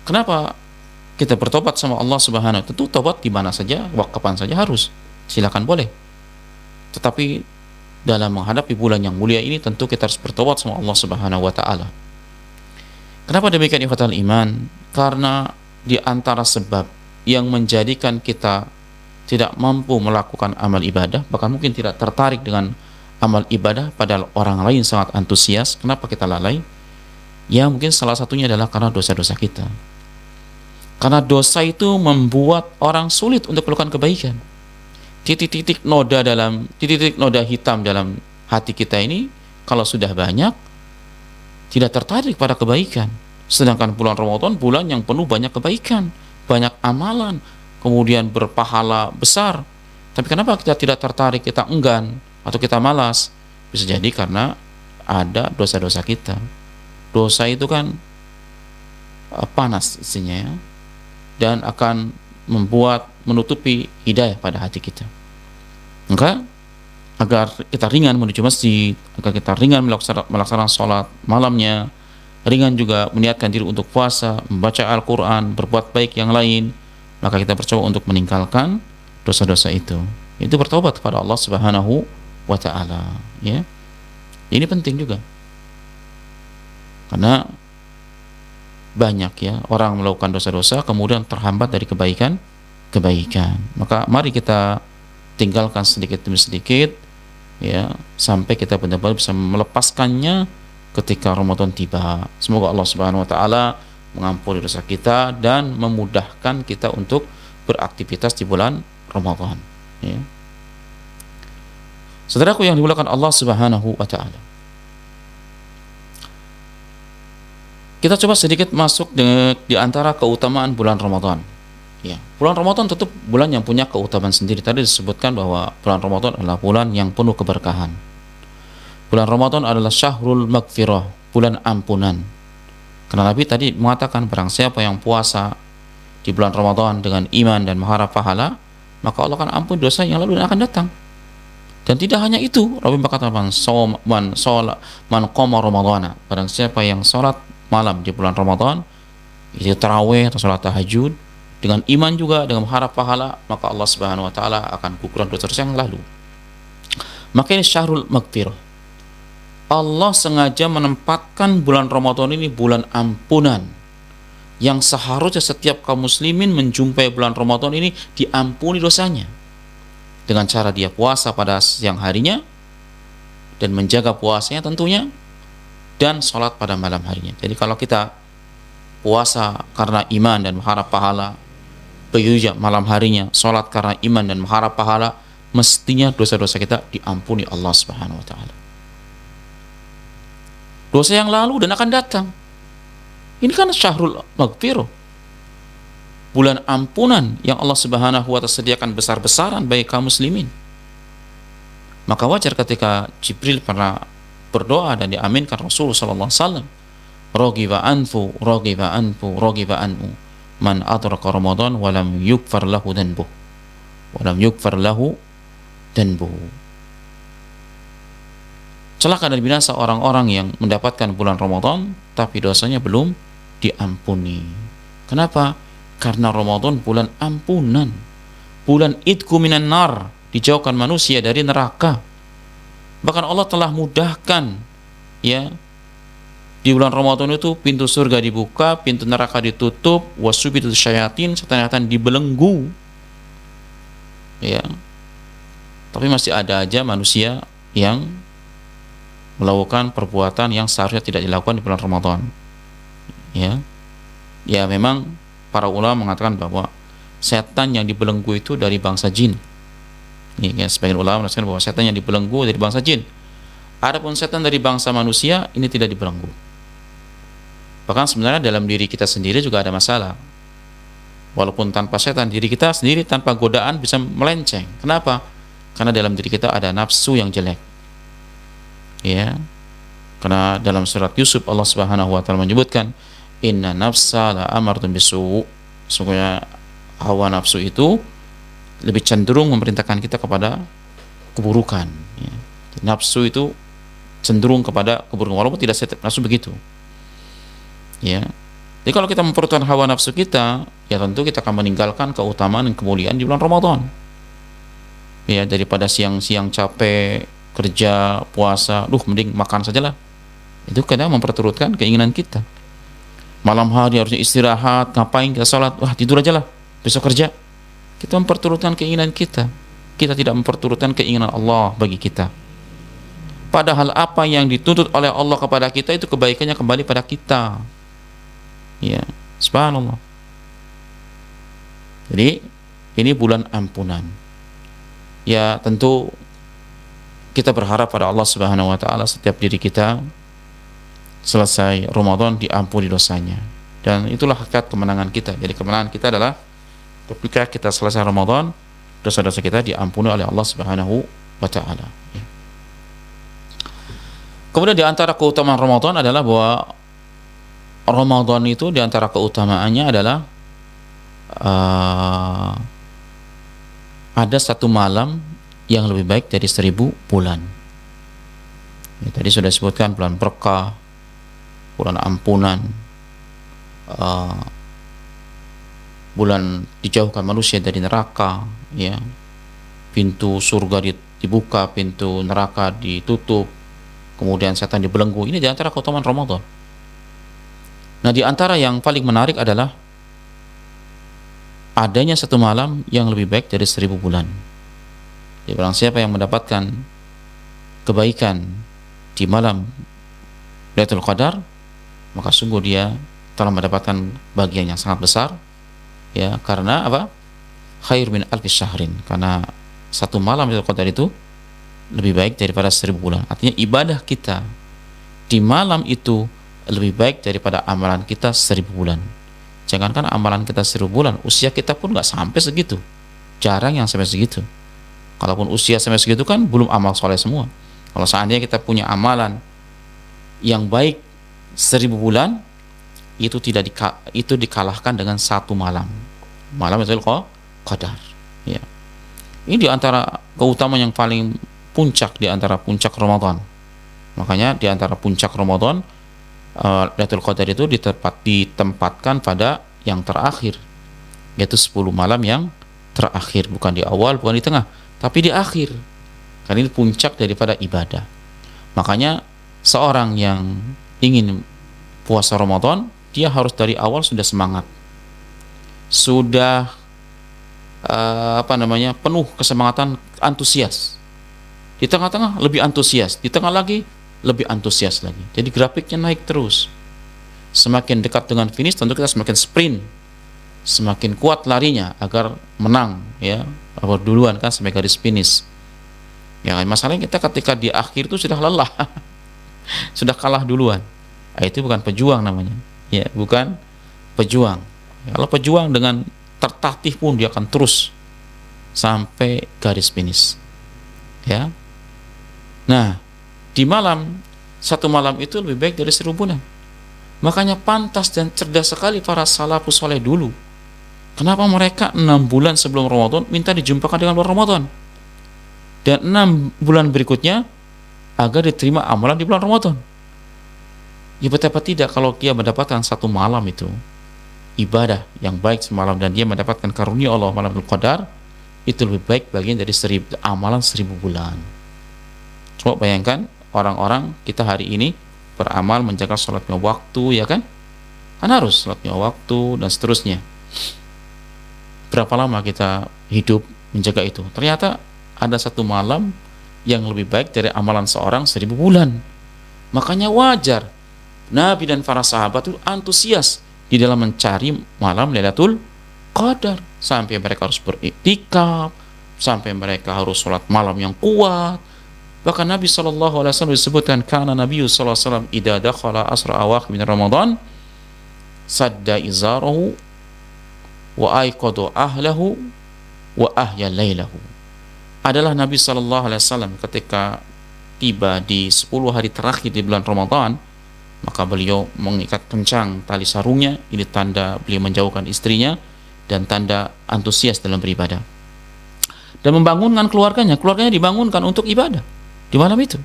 Kenapa kita bertobat sama Allah Subhanahu wa taala? Tentu tobat di mana saja, kapan saja harus. Silakan, boleh. Tetapi dalam menghadapi bulan yang mulia ini tentu kita harus bertobat sama Allah Subhanahu wa taala. Kenapa demikian ikhwatal iman? Karena di antara sebab yang menjadikan kita tidak mampu melakukan amal ibadah, bahkan mungkin tidak tertarik dengan amal ibadah, padahal orang lain sangat antusias, kenapa kita lalai? Ya mungkin salah satunya adalah karena dosa-dosa kita. Karena dosa itu membuat orang sulit untuk melakukan kebaikan. titik-titik noda hitam dalam hati kita ini kalau sudah banyak, tidak tertarik pada kebaikan. Sedangkan bulan Ramadan bulan yang penuh banyak kebaikan, banyak amalan, kemudian berpahala besar. Tapi kenapa kita tidak tertarik, kita enggan atau kita malas? Bisa jadi karena ada dosa-dosa kita. Dosa itu kan panas isinya ya, dan akan menutupi hidayah pada hati kita. Maka agar kita ringan menuju masjid, agar kita ringan melaksanakan sholat malamnya, ringan juga meniatkan diri untuk puasa, membaca Al-Quran, berbuat baik yang lain, maka kita bercoba untuk meninggalkan dosa-dosa itu. Itu bertobat kepada Allah Subhanahu wa Ta'ala. Ya, ini penting juga, karena banyak ya orang melakukan dosa-dosa kemudian terhambat dari kebaikan. Maka mari kita tinggalkan sedikit demi sedikit ya, sampai kita benar-benar bisa melepaskannya ketika Ramadan tiba. Semoga Allah Subhanahu wa Ta'ala mengampuni dosa kita dan memudahkan kita untuk beraktivitas di bulan Ramadan ya. Saudaraku yang dimuliakan Allah Subhanahu wa Ta'ala, kita coba sedikit masuk di antara keutamaan bulan Ramadan. Ya, bulan Ramadan tentu bulan yang punya keutamaan sendiri. Tadi disebutkan bahwa bulan Ramadan adalah bulan yang penuh keberkahan. Bulan Ramadan adalah syahrul maghfirah, bulan ampunan. Karena Nabi tadi mengatakan barang siapa yang puasa di bulan Ramadan dengan iman dan mengharap pahala, maka Allah akan ampuni dosa yang lalu dan akan datang. Dan tidak hanya itu, Nabi berkata man qama ramadhana, barang siapa yang salat malam di bulan Ramadan, itu tarawih atau salat tahajud dengan iman juga, dengan mengharap pahala, maka Allah Subhanahu wa Ta'ala akan gugur dosa yang lalu. Maka ini syahrul maghfirah. Allah sengaja menempatkan bulan Ramadan ini bulan ampunan, yang seharusnya setiap kaum muslimin menjumpai bulan Ramadan ini diampuni dosanya dengan cara dia puasa pada siang harinya dan menjaga puasanya tentunya, dan sholat pada malam harinya. Jadi kalau kita puasa karena iman dan mengharap pahala, begitu juga malam harinya sholat karena iman dan mengharap pahala, mestinya dosa-dosa kita diampuni Allah Subhanahu wa Ta'ala. Dosa yang lalu dan akan datang. Ini kan syahrul maghfirah, bulan ampunan yang Allah Subhanahu wa Ta'ala sediakan besar-besaran bagi kaum muslimin. Maka wajar ketika Jibril pernah berdoa dan diaminkan Rasulullah sallallahu alaihi wasallam, raghiba anfu man adraka Ramadan wa lam yughfar lahu dhanbuhu. Celaka dan binasa orang-orang yang mendapatkan bulan Ramadan tapi dosanya belum diampuni. Kenapa? Karena Ramadan bulan ampunan, bulan idku minan nar, dijauhkan manusia dari neraka. Bahkan Allah telah mudahkan ya, di bulan Ramadan itu pintu surga dibuka, pintu neraka ditutup, wasubitul syayatin, setan-setan dibelenggu ya. Tapi masih ada aja manusia yang melakukan perbuatan yang seharusnya tidak dilakukan di bulan Ramadan ya. Ya memang para ulama mengatakan bahwa setan yang dibelenggu itu dari bangsa jin. Ini ya, sebagian ulama mengatakan bahwa setan yang dibelenggu dari bangsa jin. Adapun setan dari bangsa manusia ini tidak dibelenggu. Bahkan sebenarnya dalam diri kita sendiri juga ada masalah. Walaupun tanpa setan, diri kita sendiri tanpa godaan bisa melenceng. Kenapa? Karena dalam diri kita ada nafsu yang jelek. Ya. Karena dalam surat Yusuf Allah Subhanahu wa Ta'ala menyebutkan inna nafsa la amartum bisu'. Sesungguhnya hawa nafsu itu lebih cenderung memerintahkan kita kepada keburukan ya. Nafsu itu cenderung kepada keburukan, walaupun tidak setiap nafsu begitu ya. Jadi kalau kita memperhatikan hawa nafsu kita, ya tentu kita akan meninggalkan keutamaan dan kemuliaan di bulan Ramadan ya. Daripada siang-siang capek kerja puasa, mending makan sajalah. Itu kadang memperturutkan keinginan kita. Malam hari harusnya istirahat, ngapain kita sholat, tidur aja lah, besok kerja. Kita memperturutkan keinginan kita. Kita tidak memperturutkan keinginan Allah bagi kita. Padahal apa yang dituntut oleh Allah kepada kita itu kebaikannya kembali pada kita. Ya, subhanallah. Jadi ini bulan ampunan Ya tentu kita berharap pada Allah Subhanahu wa taala setiap diri kita selesai Ramadan diampuni dosanya. Dan itulah hakikat kemenangan kita. Jadi kemenangan kita adalah ketika kita selesai Ramadan, dosa-dosa kita diampuni oleh Allah Subhanahu wa taala. Ya. Kemudian di antara keutamaan Ramadan adalah bahwa Ramadan itu di antara keutamaannya adalah ada satu malam yang lebih baik dari 1000 bulan. Ya, tadi sudah disebutkan bulan berkah, bulan ampunan, bulan dijauhkan manusia dari neraka, ya, pintu surga dibuka, pintu neraka ditutup, kemudian setan dibelenggu. Ini di antara keutamaan Ramadan. Nah, di antara yang paling menarik adalah adanya satu malam yang lebih baik dari 1000 bulan. Jadi barang siapa yang mendapatkan kebaikan di malam Lailatul Qadar, maka sungguh dia telah mendapatkan bagian yang sangat besar, ya, karena apa? Khair min alfi syahrin, karena satu malam Lailatul Qadar itu lebih baik daripada 1000 bulan. Artinya ibadah kita di malam itu lebih baik daripada amalan kita 1000 bulan. Jangankan amalan kita 1000 bulan, usia kita pun nggak sampai segitu. Jarang yang sampai segitu. Kalaupun usia sampai segitu kan belum amal soleh semua. Kalau seandainya kita punya amalan yang baik 1000 bulan, itu dikalahkan dengan satu malam. Malam Lailatul Qadar. Ya. Ini di antara keutamaan yang paling puncak di antara puncak Ramadan. Makanya di antara puncak Ramadan, Lailatul Qadar itu ditempatkan pada yang terakhir, yaitu 10 malam yang terakhir, bukan di awal, bukan di tengah, tapi di akhir. Karena ini puncak daripada ibadah. Makanya seorang yang ingin puasa Ramadan, dia harus dari awal sudah semangat, sudah penuh kesemangatan, antusias. Di tengah-tengah lebih antusias, di tengah lagi lebih antusias lagi. Jadi grafiknya naik terus. Semakin dekat dengan finish, tentu kita semakin sprint, semakin kuat larinya agar menang, ya, duluan kan sampai garis finish. Ya, masalahnya kita ketika di akhir itu sudah lelah, sudah kalah duluan. Nah, itu bukan pejuang namanya. Ya, bukan pejuang. Ya, kalau pejuang dengan tertatih pun dia akan terus sampai garis finish. Ya. Nah, di satu malam itu lebih baik dari 1000 bulan. Makanya pantas dan cerdas sekali para salafus soleh dulu. Kenapa mereka 6 bulan sebelum Ramadan minta dijumpakan dengan bulan Ramadan, dan 6 bulan berikutnya agar diterima amalan di bulan Ramadan. Ya betapa tidak kalau dia mendapatkan satu malam itu ibadah yang baik semalam, dan dia mendapatkan karunia Allah malam Lailatul Qadar, itu lebih baik bagian dari amalan 1000 bulan. Coba bayangkan orang-orang kita hari ini beramal menjaga sholatnya waktu, ya kan harus sholatnya waktu dan seterusnya. Berapa lama kita hidup menjaga itu? Ternyata ada satu malam yang lebih baik dari amalan seorang 1000 bulan. Makanya wajar Nabi dan para sahabat itu antusias di dalam mencari malam Lailatul Qadar, sampai mereka harus beriktikaf, sampai mereka harus sholat malam yang kuat. Bahkan Nabi SAW disebutkan, karena Nabi SAW idza dakhala asra awakhir min Ramadan sadda izarahu wa aiqadu ahlahu wa ahya lailahu. Adalah Nabi SAW ketika tiba di 10 hari terakhir di bulan Ramadan, maka beliau mengikat kencang tali sarungnya. Ini tanda beliau menjauhkan istrinya dan tanda antusias dalam beribadah, dan membangunkan keluarganya dibangunkan untuk ibadah di malam itu.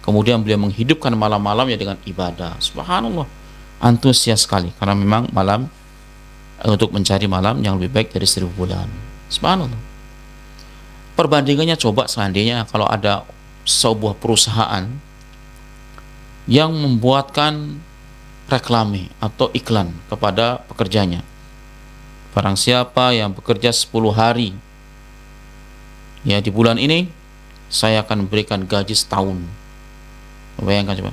Kemudian beliau menghidupkan malam-malamnya dengan ibadah. Subhanallah, antusias sekali, karena memang malam untuk mencari malam yang lebih baik dari 1000 bulan. Subhanallah. Perbandingannya coba seandainya kalau ada sebuah perusahaan yang membuatkan reklame atau iklan kepada pekerjanya. Barang siapa yang bekerja 10 hari, ya, di bulan ini saya akan berikan gaji setahun. Bayangkan coba.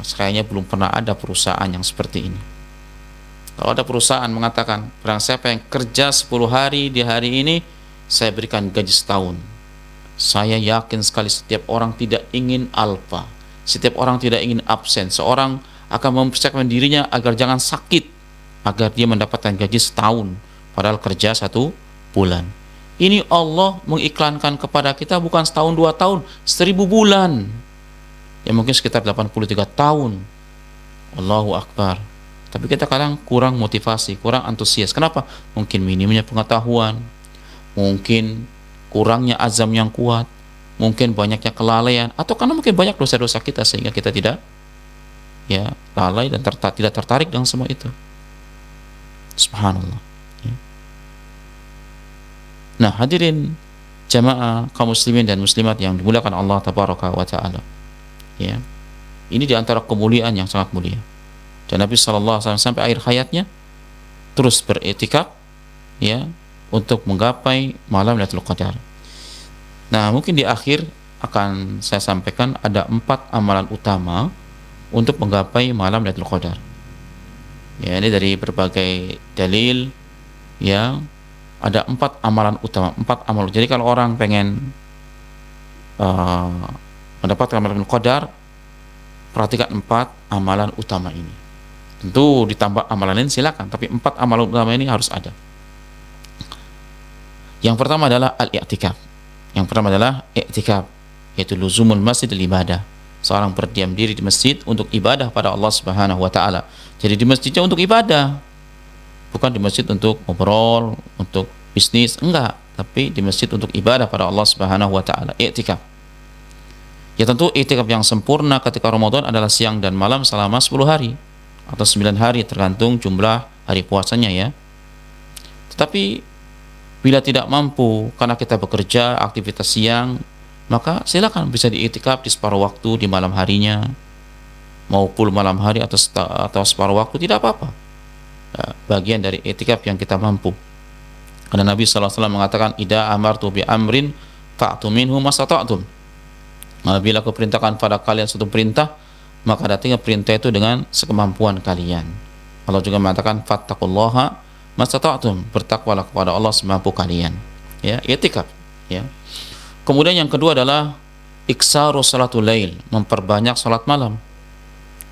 Kayaknya belum pernah ada perusahaan yang seperti ini. Kalau ada perusahaan mengatakan, barang siapa yang kerja 10 hari di hari ini saya berikan gaji setahun. Saya yakin sekali setiap orang tidak ingin alfa, setiap orang tidak ingin absen. Seorang akan mempersiapkan dirinya agar jangan sakit, agar dia mendapatkan gaji setahun, padahal kerja 1 bulan. Ini Allah mengiklankan kepada kita bukan setahun 2 tahun, 1000 bulan. Ya mungkin sekitar 83 tahun. Allahu Akbar. Tapi kita kadang kurang motivasi, kurang antusias. Kenapa? Mungkin minimnya pengetahuan, mungkin kurangnya azam yang kuat, mungkin banyaknya kelalaian, atau karena mungkin banyak dosa-dosa kita sehingga kita tidak lalai dan tidak tertarik dengan semua itu. Subhanallah. Ya. Nah, hadirin jamaah kaum muslimin dan muslimat yang dimuliakan Allah tabaraka wa taala. Ya. Ini diantara kemuliaan yang sangat mulia. Dan Nabi SAW sampai akhir hayatnya terus beriktikaf untuk menggapai malam Lailatul Qadar. Nah, mungkin di akhir akan saya sampaikan ada 4 amalan utama untuk menggapai malam Lailatul Qadar. Ya, ini dari berbagai dalil ada 4 amalan utama, 4 amal. Jadi kalau orang pengen mendapatkan malam Lailatul Qadar, perhatikan 4 amalan utama ini. Tentu ditambah amalan lain silakan, tapi 4 amalan utama ini harus ada. Yang pertama adalah al-i'tikaf. Yang pertama adalah i'tikaf, yaitu luzumul masjid ibadah. Seorang berdiam diri di masjid untuk ibadah pada Allah Subhanahu wa taala. Jadi di masjidnya untuk ibadah. Bukan di masjid untuk ngobrol, untuk bisnis, enggak, tapi di masjid untuk ibadah pada Allah Subhanahu wa taala. I'tikaf. Ya tentu i'tikaf yang sempurna ketika Ramadan adalah siang dan malam selama 10 hari atau 9 hari tergantung jumlah hari puasanya ya. Tetapi bila tidak mampu karena kita bekerja aktivitas siang, maka silakan bisa diiktikaf di separuh waktu di malam harinya, maupun malam hari atau separuh waktu, tidak apa-apa. Bagian dari iktikaf yang kita mampu. Karena Nabi SAW mengatakan, "Idza amartu bi amrin fa'tu minhu mastata'tum." Bila aku perintahkan pada kalian suatu perintah, maka datangnya perintah itu dengan sekemampuan kalian. Allah juga mengatakan, "Fattaqullaha mastata'tum." Bertakwalah kepada Allah semampu kalian. Ya, iktikaf. Ya. Kemudian yang kedua adalah iksaru salatul lail, memperbanyak salat malam.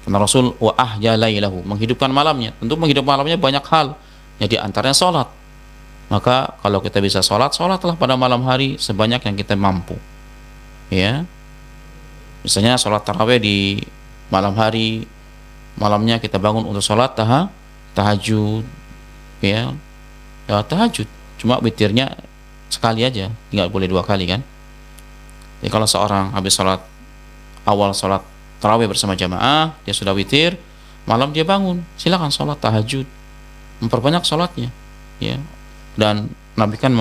Karena Rasul wa ahya lailahu, menghidupkan malamnya. Tentu menghidupkan malamnya banyak hal. Jadi antaranya salat. Maka kalau kita bisa salatlah pada malam hari sebanyak yang kita mampu. Ya. Misalnya salat tarawih di malam hari, malamnya kita bangun untuk salat tahajud. Ya, tahajud. Cuma witirnya sekali aja, nggak boleh 2 kali kan. Jadi kalau seorang habis awal salat tarawih bersama jamaah, dia sudah witir, malam dia bangun, silakan salat tahajud, memperbanyak salatnya, ya. Dan Nabi kan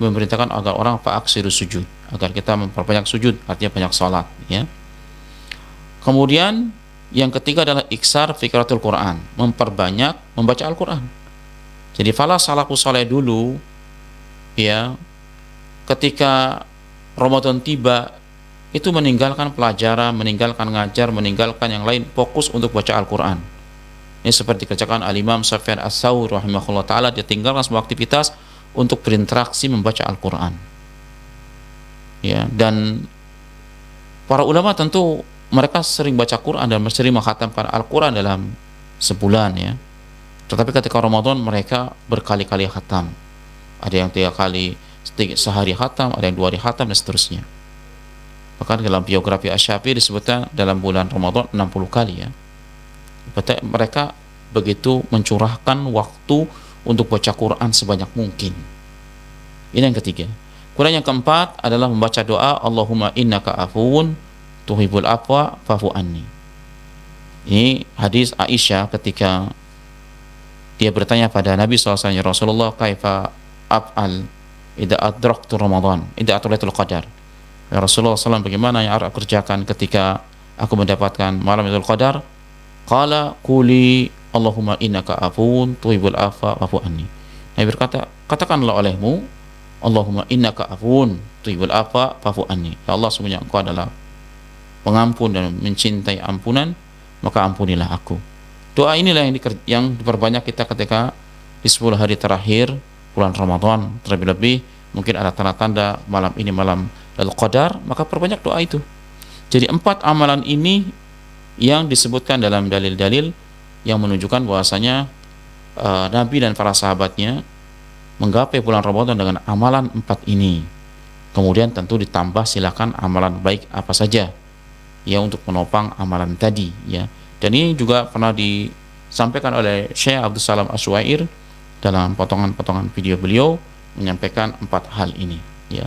memerintahkan agar orang fa'aksiru sujud, agar kita memperbanyak sujud, artinya banyak salat, ya. Kemudian yang ketiga adalah iksar fikratul Quran, memperbanyak membaca Al-Quran. Jadi fala salafus saleh dulu, ya, ketika Ramadan tiba itu meninggalkan pelajaran, meninggalkan ngajar, meninggalkan yang lain, fokus untuk baca Al-Quran. Ini seperti kerjakan Al-Imam Sufyan Ats-Tsauri rahimahullah ta'ala, dia tinggalkan semua aktivitas untuk berinteraksi membaca Al-Quran. Ya, dan para ulama tentu mereka sering baca Quran dan sering menghatamkan Al-Quran dalam sebulan, ya. Tetapi ketika Ramadan mereka berkali-kali khatam. Ada yang 3 kali sehari khatam, ada yang 2 hari khatam, dan seterusnya. Bahkan dalam biografi Asy-Syafi'i disebutkan dalam bulan Ramadan 60 kali, ya. Berarti mereka begitu mencurahkan waktu untuk baca Quran sebanyak mungkin. Ini yang ketiga. Kemudian yang keempat adalah membaca doa Allahumma innaka afuwun tuhibbul afwa fa'fu anni. Ini hadis Aisyah ketika dia bertanya pada Nabi SAW, "Ya Rasulullah, kaifa af'al idza adraktu Ramadan, idza atulaitul qadar?" Ya Rasulullah SAW, bagaimana yang harus aku kerjakan ketika aku mendapatkan malam Lailatul Qadar? Qala quli Allahumma innaka afuwun tuhibbul afwa fa'fu anni. Nabi berkata, katakanlah olehmu, Allahumma innaka afuwun tuhibbul afwa fa'fu anni. Ya Allah, sesungguhnya Engkau adalah pengampun dan mencintai ampunan, maka ampunilah aku. Doa inilah yang diperbanyak kita ketika di 10 hari terakhir bulan Ramadan, terlebih-lebih mungkin ada tanda-tanda malam ini malam Lailatul Qadar, maka perbanyak doa itu. Jadi 4 amalan ini yang disebutkan dalam dalil-dalil yang menunjukkan bahwasanya Nabi dan para sahabatnya menggapai bulan Ramadan dengan amalan 4 ini. Kemudian tentu ditambah silakan amalan baik apa saja ya untuk menopang amalan tadi ya. Dan ini juga pernah disampaikan oleh Syekh Abdul Salam Aswair dalam potongan-potongan video beliau menyampaikan 4 hal ini ya.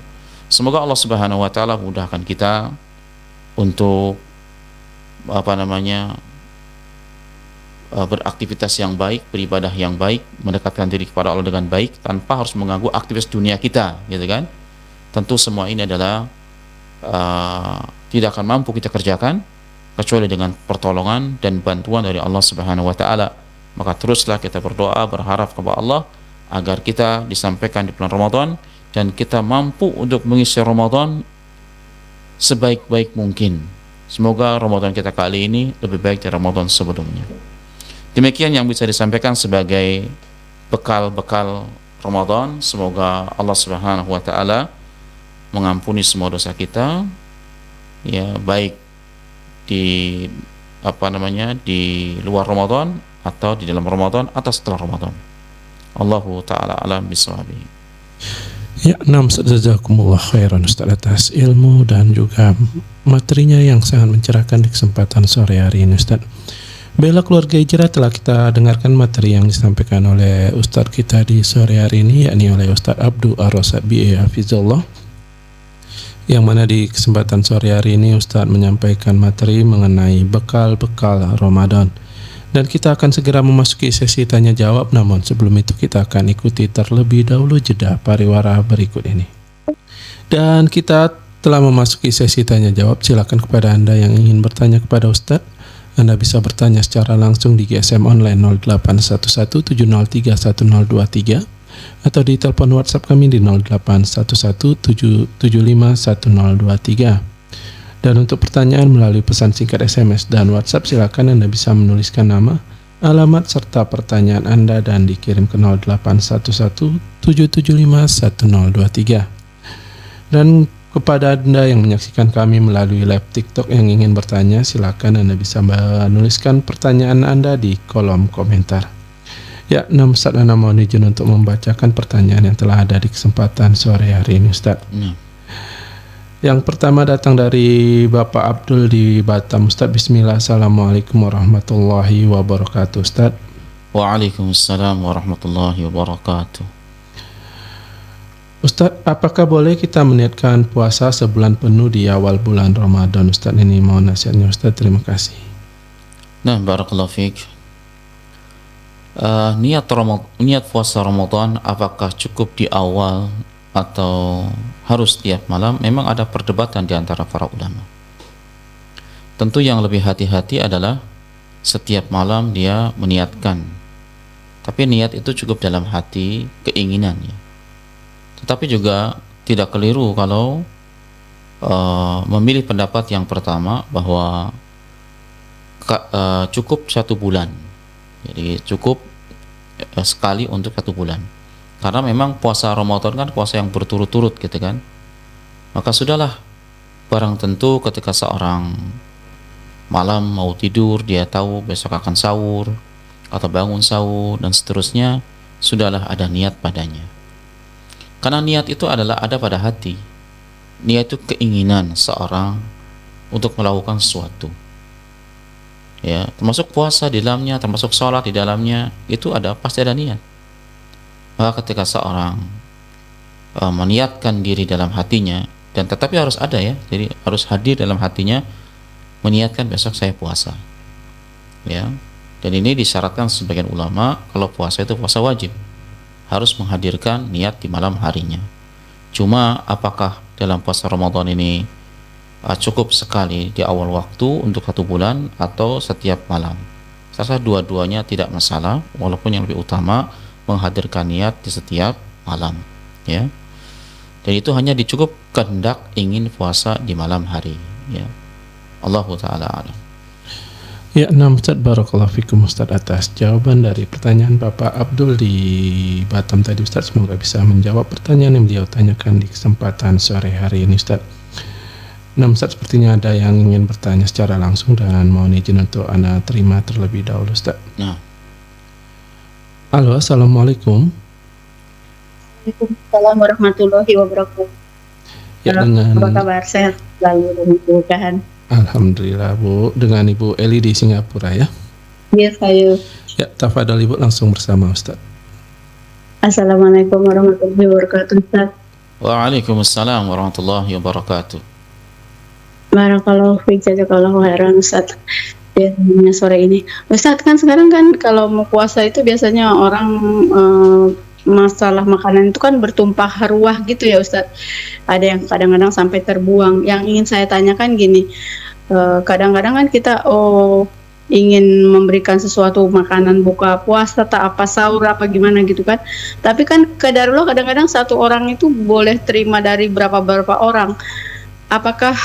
Semoga Allah Subhanahu wa taala mudahkan kita untuk beraktivitas yang baik, beribadah yang baik, mendekatkan diri kepada Allah dengan baik tanpa harus mengganggu aktivitas dunia kita, gitu kan? Tentu semua ini adalah tidak akan mampu kita kerjakan kecuali dengan pertolongan dan bantuan dari Allah Subhanahu wa taala. Maka teruslah kita berdoa, berharap kepada Allah agar kita disampaikan di bulan Ramadan dan kita mampu untuk mengisi Ramadan sebaik-baik mungkin. Semoga Ramadan kita kali ini lebih baik dari Ramadan sebelumnya. Demikian yang bisa disampaikan sebagai bekal-bekal Ramadan. Semoga Allah Subhanahu wa taala mengampuni semua dosa kita ya, baik di di luar Ramadan atau di dalam Ramadan atau setelah Ramadan. Allahu taala alam bisawab. Ya, jazakumullah khairan Ustaz atas ilmu dan juga materinya yang sangat mencerahkan di kesempatan sore hari ini Ustaz. Bela keluarga hijrah, telah kita dengarkan materi yang disampaikan oleh Ustaz kita di sore hari ini, yakni oleh Ustaz Abdul Ar-Rasabi Hafizullah, yang mana di kesempatan sore hari ini Ustaz menyampaikan materi mengenai bekal-bekal Ramadan. Dan kita akan segera memasuki sesi tanya jawab, namun sebelum itu kita akan ikuti terlebih dahulu jeda pariwara berikut ini. Dan kita telah memasuki sesi tanya jawab. Silakan kepada Anda yang ingin bertanya kepada Ustaz, Anda bisa bertanya secara langsung di GSM online 0811703123 atau di telepon WhatsApp kami di 081177511023. Dan untuk pertanyaan melalui pesan singkat SMS dan WhatsApp, silakan Anda bisa menuliskan nama, alamat serta pertanyaan Anda dan dikirim ke 081177511023. Dan kepada Anda yang menyaksikan kami melalui live TikTok yang ingin bertanya, silakan Anda bisa menuliskan pertanyaan Anda di kolom komentar. Ya, Ustaz, Anda mohon izin untuk membacakan pertanyaan yang telah ada di kesempatan sore hari ini, Ustaz. Yang pertama datang dari Bapak Abdul di Batam, Ustaz. Bismillah. Assalamualaikum warahmatullahi wabarakatuh, Ustaz. Waalaikumsalam warahmatullahi wabarakatuh. Ustaz, apakah boleh kita meniatkan puasa sebulan penuh di awal bulan Ramadan, Ustaz? Ini mohon nasihatnya, Ustaz. Terima kasih. Nah, barakallahu fiik. Niat puasa Ramadan apakah cukup di awal atau harus tiap malam? Memang ada perdebatan di antara para ulama. Tentu yang lebih hati-hati adalah setiap malam dia meniatkan. Tapi niat itu cukup dalam hati, keinginannya. Tetapi juga tidak keliru kalau memilih pendapat yang pertama bahwa cukup 1 bulan. Jadi cukup sekali untuk 1 bulan. Karena memang puasa Ramadan kan puasa yang berturut-turut gitu kan. Maka sudahlah, barang tentu ketika seorang malam mau tidur, dia tahu besok akan sahur atau bangun sahur dan seterusnya, sudahlah ada niat padanya. Karena niat itu adalah ada pada hati. Niat itu keinginan seorang untuk melakukan sesuatu. Ya, termasuk puasa di dalamnya, termasuk sholat di dalamnya, itu pasti ada niat. Maka ketika seorang meniatkan diri dalam hatinya, dan tetapi harus ada ya, jadi harus hadir dalam hatinya, meniatkan besok saya puasa. Ya, dan ini disyaratkan sebagian ulama kalau puasa itu puasa wajib, harus menghadirkan niat di malam harinya. Cuma apakah dalam puasa Ramadan ini cukup sekali di awal waktu untuk 1 bulan atau setiap malam? Saya rasa dua-duanya tidak masalah, walaupun yang lebih utama menghadirkan niat di setiap malam, ya. Dan itu hanya dicukup kehendak ingin puasa di malam hari, ya. Allahu taala alam. Ya, 6 Ustaz, barakallahu fikum Ustaz atas jawaban dari pertanyaan Bapak Abdul di Batam tadi Ustaz. Semoga bisa menjawab pertanyaan yang beliau tanyakan di kesempatan sore hari ini Ustaz. Nah Ustaz, sepertinya ada yang ingin bertanya secara langsung dan mohon izin untuk Ana terima terlebih dahulu Ustaz. Nah, Halo, Assalamualaikum. Waalaikumsalam warahmatullahi wabarakatuh. Ya, Apa dengan kabar? Sehat selalu dan mudah-mudahan. Alhamdulillah Bu, dengan Ibu Eli di Singapura ya. Ya, saya. Ya, tafadhol Ibu, langsung bersama Ustaz. Assalamualaikum warahmatullahi wabarakatuh. Ustaz. waalaikumsalam warahmatullahi wabarakatuh. Barakallahu fiik, jazakallahu khairan Ustaz. Ya, sore ini. Ustaz, kan sekarang kan kalau mau puasa itu biasanya orang masalah makanan itu kan bertumpah ruah gitu ya Ustaz. Ada yang kadang-kadang sampai terbuang. Yang ingin saya tanyakan gini, kadang-kadang kan kita ingin memberikan sesuatu makanan buka puasa, tak apa sahur apa gimana gitu kan. Tapi kan qadarullah kadang-kadang satu orang itu boleh terima dari berapa orang. Apakah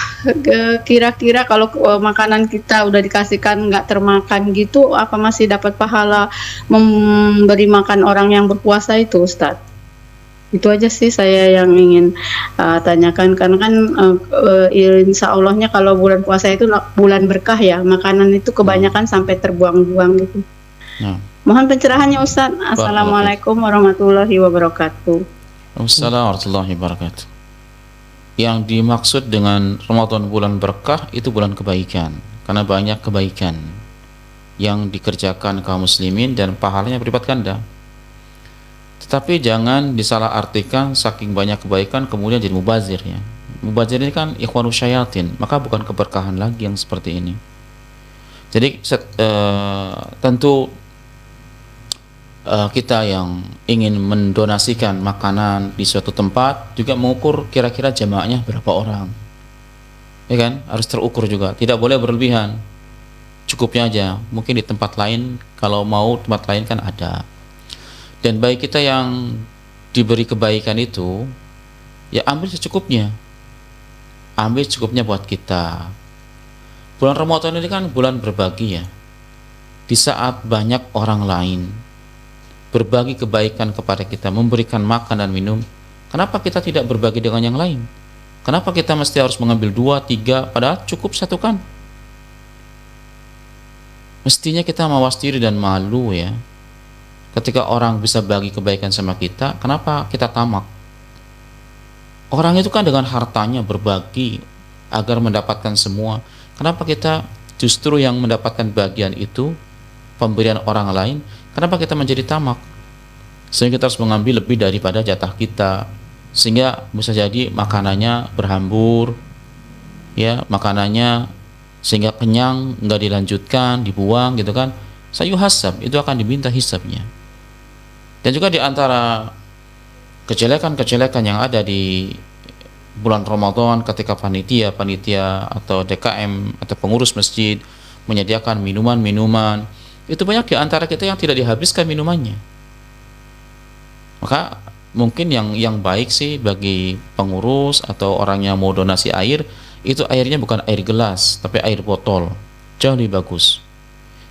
kira-kira kalau makanan kita udah dikasihkan nggak termakan gitu, apa masih dapat pahala memberi makan orang yang berpuasa itu, Ustaz? Itu aja sih saya yang ingin tanyakan, karena kan insya Allahnya kalau bulan puasa itu bulan berkah ya, makanan itu kebanyakan sampai terbuang-buang gitu. Nah, Mohon pencerahannya Ustaz. Assalamualaikum warahmatullahi wabarakatuh. Waalaikumsalam warahmatullahi wabarakatuh. Yang dimaksud dengan Ramadan bulan berkah itu bulan kebaikan, karena banyak kebaikan yang dikerjakan kaum muslimin dan pahalanya berlipat ganda. Tetapi jangan disalahartikan, saking banyak kebaikan kemudian jadi mubazir ya. Mubazir ini kan ikhwanus syayatin, maka bukan keberkahan lagi yang seperti ini. Jadi tentu kita yang ingin mendonasikan makanan di suatu tempat juga mengukur kira-kira jamaahnya berapa orang, ya kan, harus terukur juga, tidak boleh berlebihan, cukupnya aja. Mungkin di tempat lain kalau mau tempat lain kan ada. Dan baik kita yang diberi kebaikan itu ya ambil secukupnya, ambil cukupnya buat kita. Bulan Ramadan ini kan bulan berbagi ya, di saat banyak orang lain berbagi kebaikan kepada kita, memberikan makan dan minum, kenapa kita tidak berbagi dengan yang lain? Kenapa kita mesti harus mengambil 2, 3, padahal cukup satu kan? Mestinya kita mawas diri dan malu ya. Ketika orang bisa bagi kebaikan sama kita, kenapa kita tamak? Orang itu kan dengan hartanya berbagi agar mendapatkan semua. Kenapa kita justru yang mendapatkan bagian itu, pemberian orang lain, kenapa kita menjadi tamak? Sehingga kita harus mengambil lebih daripada jatah kita, sehingga bisa jadi makanannya berhambur ya, makanannya sehingga kenyang, nggak dilanjutkan, dibuang gitu kan. Sayuhasab, itu akan diminta hisabnya. Dan juga di antara kejelekan-kejelekan yang ada di bulan Ramadan, ketika panitia atau DKM atau pengurus masjid menyediakan minuman-minuman, itu banyak di antara kita yang tidak dihabiskan minumannya. Maka mungkin yang baik sih bagi pengurus atau orang yang mau donasi air, itu airnya bukan air gelas tapi air botol, jauh lebih bagus.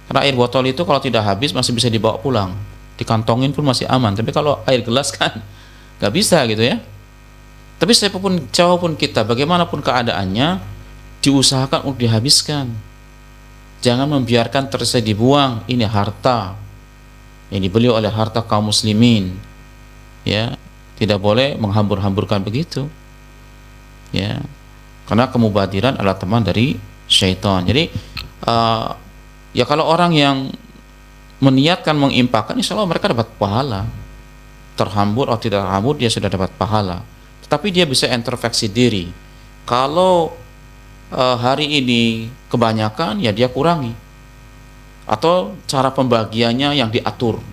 Karena air botol itu kalau tidak habis masih bisa dibawa pulang, dikantongin pun masih aman. Tapi kalau air gelas kan nggak bisa gitu ya. Tapi siapapun, siapapun kita, bagaimanapun keadaannya, diusahakan untuk dihabiskan. Jangan membiarkan tersisa dibuang. Ini harta yang dibeli oleh harta kaum muslimin ya, tidak boleh menghambur-hamburkan begitu ya, karena kemubadiran adalah teman dari syaitan. Jadi ya kalau orang yang meniatkan mengimpakkan, insya Allah mereka dapat pahala, terhambur atau tidak terhambur dia sudah dapat pahala. Tetapi dia bisa introspeksi diri, kalau hari ini kebanyakan ya dia kurangi, atau cara pembagiannya yang diatur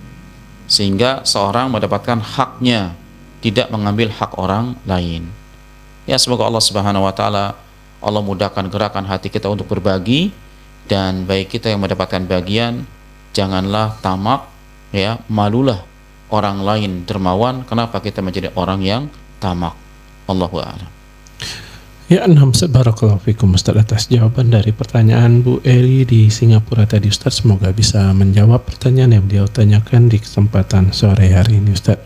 sehingga seorang mendapatkan haknya, tidak mengambil hak orang lain. Ya, semoga Allah Subhanahu wa taala, Allah mudahkan gerakan hati kita untuk berbagi, dan baik kita yang mendapatkan bagian, janganlah tamak ya, malulah orang lain dermawan, kenapa kita menjadi orang yang tamak. Allahu a'lam. Ya, enam Ustaz, barakallahu fikum Ustaz atas jawaban dari pertanyaan Bu Eri di Singapura tadi Ustaz. Semoga bisa menjawab pertanyaan yang beliau tanyakan di kesempatan sore hari ini Ustaz.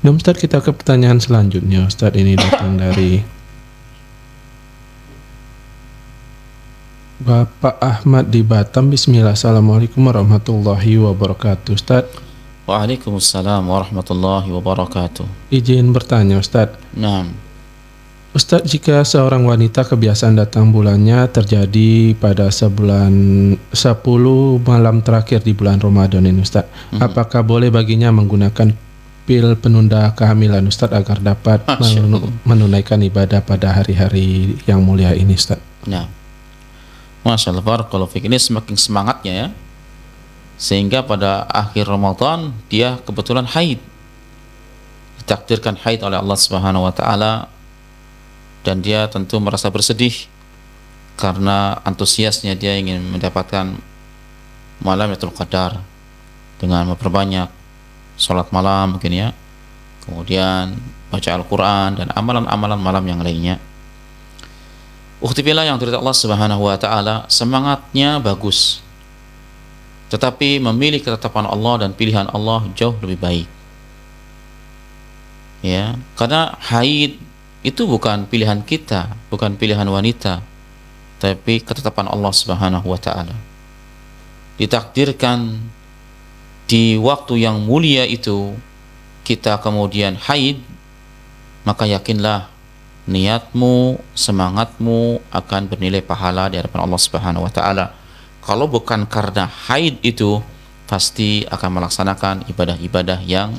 Nah Ustaz, kita ke pertanyaan selanjutnya Ustaz. Ini datang dari Bapak Ahmad di Batam. Bismillah. Assalamualaikum warahmatullahi wabarakatuh Ustaz. Waalaikumsalam warahmatullahi wabarakatuh. Izin bertanya Ustaz. Nah, Ustadz, jika seorang wanita kebiasaan datang bulannya terjadi pada sebulan 10 malam terakhir di bulan Ramadan ini Ustadz, apakah boleh baginya menggunakan pil penunda kehamilan Ustadz agar dapat menunaikan ibadah pada hari-hari yang mulia ini Ustadz? nah, Masya Allah, barakallahu fiik. Ini semakin semangatnya ya, sehingga pada akhir Ramadan dia kebetulan haid, ditakdirkan haid oleh Allah Subhanahu wa Ta'ala, dan dia tentu merasa bersedih karena antusiasnya dia ingin mendapatkan malam Lailatul Qadar dengan memperbanyak sholat malam mungkin ya, kemudian baca Al-Quran dan amalan-amalan malam yang lainnya. Ukhti fillah yang dirahmati Allah Subhanahu wa Ta'ala, semangatnya bagus, tetapi memilih ketetapan Allah dan pilihan Allah jauh lebih baik ya, karena haid itu bukan pilihan kita, bukan pilihan wanita, tapi ketetapan Allah Subhanahu wa Ta'ala. Ditakdirkan di waktu yang mulia itu kita kemudian haid, maka yakinlah niatmu, semangatmu akan bernilai pahala di hadapan Allah Subhanahu wa Ta'ala. Kalau bukan karena haid itu, pasti akan melaksanakan ibadah-ibadah yang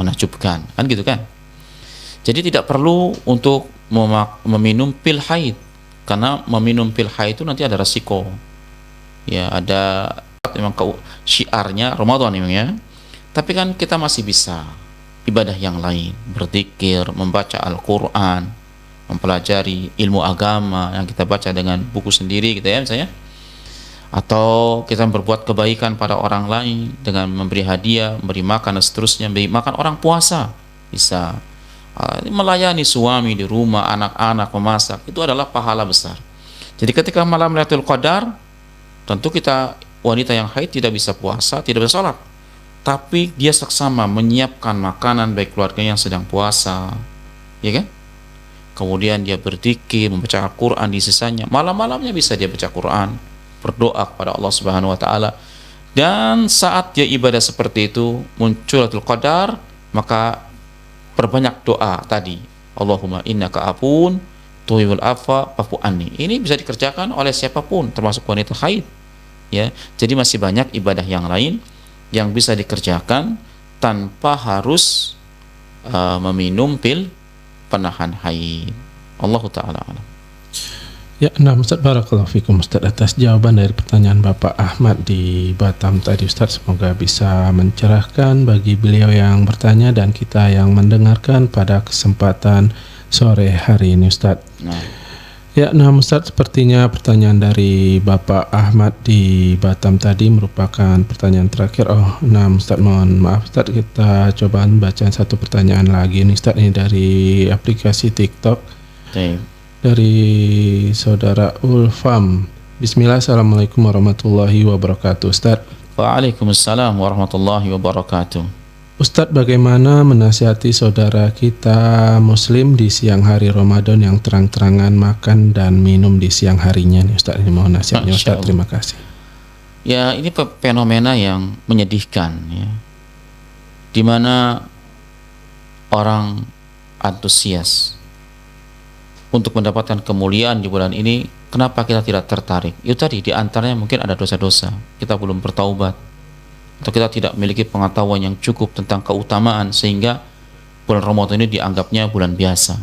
menakjubkan, kan gitu kan? Jadi tidak perlu untuk meminum pil haid, karena meminum pil haid itu nanti ada resiko. Ya, ada memang syiarnya Ramadan memang ya. Tapi kan kita masih bisa ibadah yang lain, berzikir, membaca Al-Qur'an, mempelajari ilmu agama yang kita baca dengan buku sendiri gitu ya misalnya. Atau kita berbuat kebaikan pada orang lain dengan memberi hadiah, memberi makan dan seterusnya, memberi makan orang puasa bisa. Melayani suami di rumah, anak-anak, memasak, itu adalah pahala besar. Jadi ketika malam Lailatul Qadar, tentu kita wanita yang haid tidak bisa puasa, tidak bisa sholat, tapi dia seksama menyiapkan makanan baik keluarga yang sedang puasa, ya kan? Kemudian dia berzikir, membaca Al-Quran di sisanya, malam-malamnya bisa dia baca Quran, berdoa kepada Allah Subhanahu wa Ta'ala. Dan saat dia ibadah seperti itu, muncul Lailatul Qadar, maka perbanyak doa tadi, Allahumma innaka afun tuhibbul afwa fa'fu anni. Ini bisa dikerjakan oleh siapapun, termasuk wanita haid ya. Jadi masih banyak ibadah yang lain yang bisa dikerjakan tanpa harus meminum pil penahan haid. Allahu ta'ala alam. Ya, nah Ustaz, barakallahu fikum Ustaz atas jawaban dari pertanyaan Bapak Ahmad di Batam tadi Ustaz. Semoga bisa mencerahkan bagi beliau yang bertanya dan kita yang mendengarkan pada kesempatan sore hari ini Ustaz. Ya, nah Ustaz, sepertinya pertanyaan dari Bapak Ahmad di Batam tadi merupakan pertanyaan terakhir. Nah Ustaz, mohon maaf Ustaz, kita coba baca satu pertanyaan lagi nih Ustaz, ini dari aplikasi TikTok. Dari saudara Ulfam. Bismillah. Assalamualaikum warahmatullahi wabarakatuh Ustaz. Waalaikumsalam warahmatullahi wabarakatuh. Ustaz, bagaimana menasihati saudara kita muslim di siang hari Ramadan yang terang-terangan makan dan minum di siang harinya nih Ustaz? Ini mohon nasihatnya Ustaz, terima kasih. Ya, ini fenomena yang menyedihkan ya, di mana orang antusias untuk mendapatkan kemuliaan di bulan ini. Kenapa kita tidak tertarik? Itu tadi, di antaranya mungkin ada dosa-dosa, kita belum bertaubat, atau kita tidak memiliki pengetahuan yang cukup tentang keutamaan sehingga bulan Ramadan ini dianggapnya bulan biasa.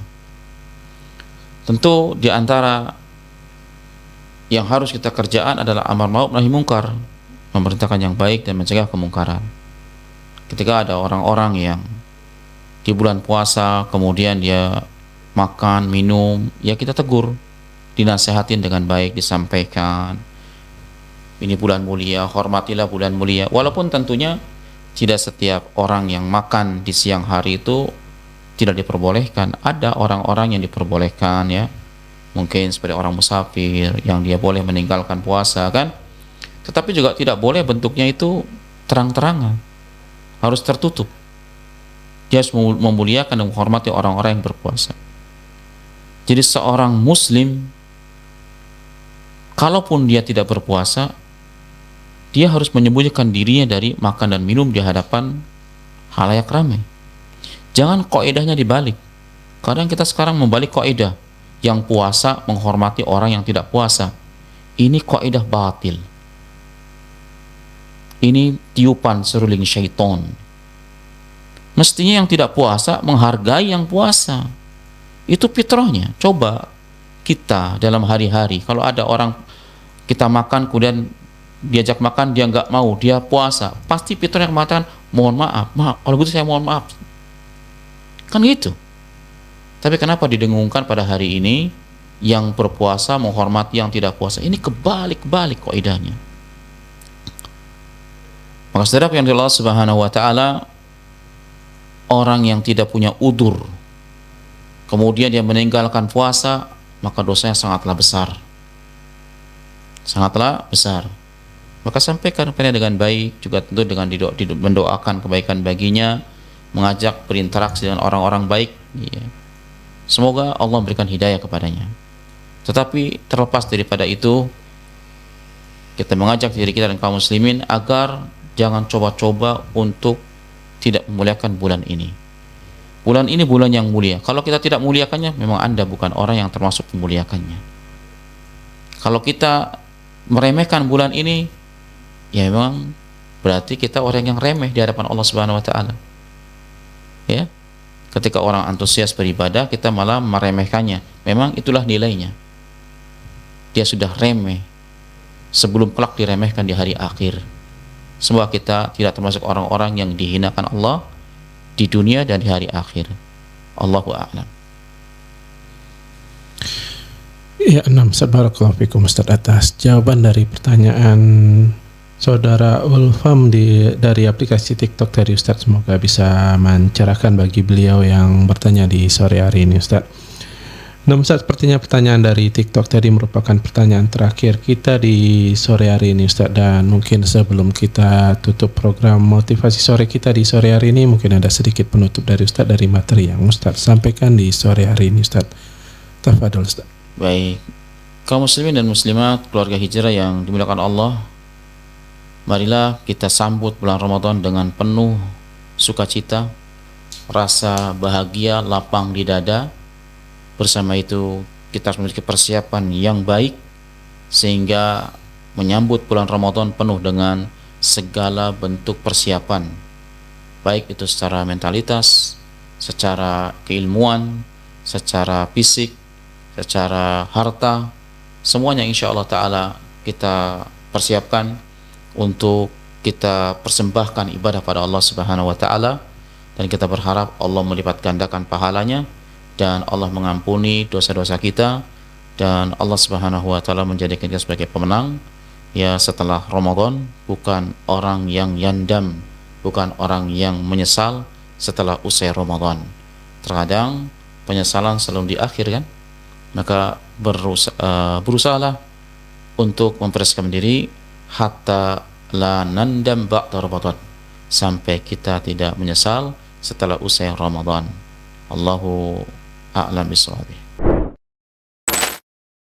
Tentu di antara yang harus kita kerjaan adalah amar ma'ruf nahi munkar, memerintahkan yang baik dan mencegah kemungkaran. Ketika ada orang-orang yang di bulan puasa kemudian dia makan, minum, ya kita tegur, dinasehatin dengan baik, disampaikan ini bulan mulia, hormatilah bulan mulia. Walaupun tentunya tidak setiap orang yang makan di siang hari itu tidak diperbolehkan. Ada orang-orang yang diperbolehkan ya, mungkin seperti orang musafir yang dia boleh meninggalkan puasa kan, tetapi juga tidak boleh bentuknya itu terang-terangan, harus tertutup. Dia harus memuliakan dan menghormati orang-orang yang berpuasa. Jadi seorang muslim, kalaupun dia tidak berpuasa, dia harus menyembunyikan dirinya dari makan dan minum di hadapan khalayak ramai. Jangan kaidahnya dibalik. Kadang kita sekarang membalik kaidah, yang puasa menghormati orang yang tidak puasa. Ini kaidah batil. Ini tiupan seruling syaitan. Mestinya yang tidak puasa menghargai yang puasa. Itu fitrahnya. Coba kita dalam hari-hari, kalau ada orang kita makan kemudian diajak makan dia nggak mau, dia puasa, pasti fitrahnya mengatakan mohon maaf, kalau gitu saya mohon maaf. Kan gitu. Tapi kenapa didengungkan pada hari ini yang berpuasa menghormati yang tidak puasa? Ini kebalik-balik kaidahnya. Maka saudara yang Allah Subhanahu wa taala, orang yang tidak punya udzur kemudian dia meninggalkan puasa, maka dosanya sangatlah besar. Sangatlah besar. Maka sampaikan kepada dengan baik, juga tentu dengan mendoakan kebaikan baginya, mengajak berinteraksi dengan orang-orang baik, ya. Semoga Allah memberikan hidayah kepadanya. Tetapi terlepas daripada itu, kita mengajak diri kita dan kaum muslimin agar jangan coba-coba untuk tidak memuliakan bulan ini. Bulan ini bulan yang mulia. Kalau kita tidak muliakannya, memang Anda bukan orang yang termasuk memuliakannya. Kalau kita meremehkan bulan ini, ya memang berarti kita orang yang remeh di hadapan Allah Subhanahu wa taala. Ya. Ketika orang antusias beribadah, kita malah meremehkannya. Memang itulah nilainya. Dia sudah remeh sebelum kelak diremehkan di hari akhir. Semoga kita tidak termasuk orang-orang yang dihinakan Allah di dunia dan di hari akhir. Allahu a'lam. Ya, barakallahu fikum Ustaz atas jawaban dari pertanyaan Saudara Ulfam dari aplikasi TikTok dari Ustaz. Semoga bisa mencerahkan bagi beliau yang bertanya di sore hari ini, Ustaz. Nah, Ustaz, sepertinya pertanyaan dari TikTok tadi merupakan pertanyaan terakhir kita di sore hari ini, Ustaz. Dan mungkin sebelum kita tutup program motivasi sore kita di sore hari ini, mungkin ada sedikit penutup dari Ustaz dari materi yang Ustaz sampaikan di sore hari ini, Ustaz. Tafadhol, Ustaz. Baik, kaum muslimin dan muslimat, keluarga hijrah yang dimuliakan Allah, marilah kita sambut bulan Ramadan dengan penuh sukacita, rasa bahagia lapang di dada. Bersama itu kita harus memiliki persiapan yang baik sehingga menyambut bulan Ramadan penuh dengan segala bentuk persiapan, baik itu secara mentalitas, secara keilmuan, secara fisik, secara harta, semuanya insya Allah Ta'ala kita persiapkan untuk kita persembahkan ibadah pada Allah Subhanahu wa Ta'ala, dan kita berharap Allah melipat gandakan pahalanya dan Allah mengampuni dosa-dosa kita, dan Allah Subhanahu wa Ta'ala menjadikan kita sebagai pemenang ya setelah Ramadan, bukan orang yang yandam, bukan orang yang menyesal setelah usai Ramadan. Terkadang penyesalan selalu di akhir kan, maka berusahalah untuk mempersiapkan diri hatta la nandam ba'da Ramadan, sampai kita tidak menyesal setelah usai Ramadan. Allahu a'lam bishawab.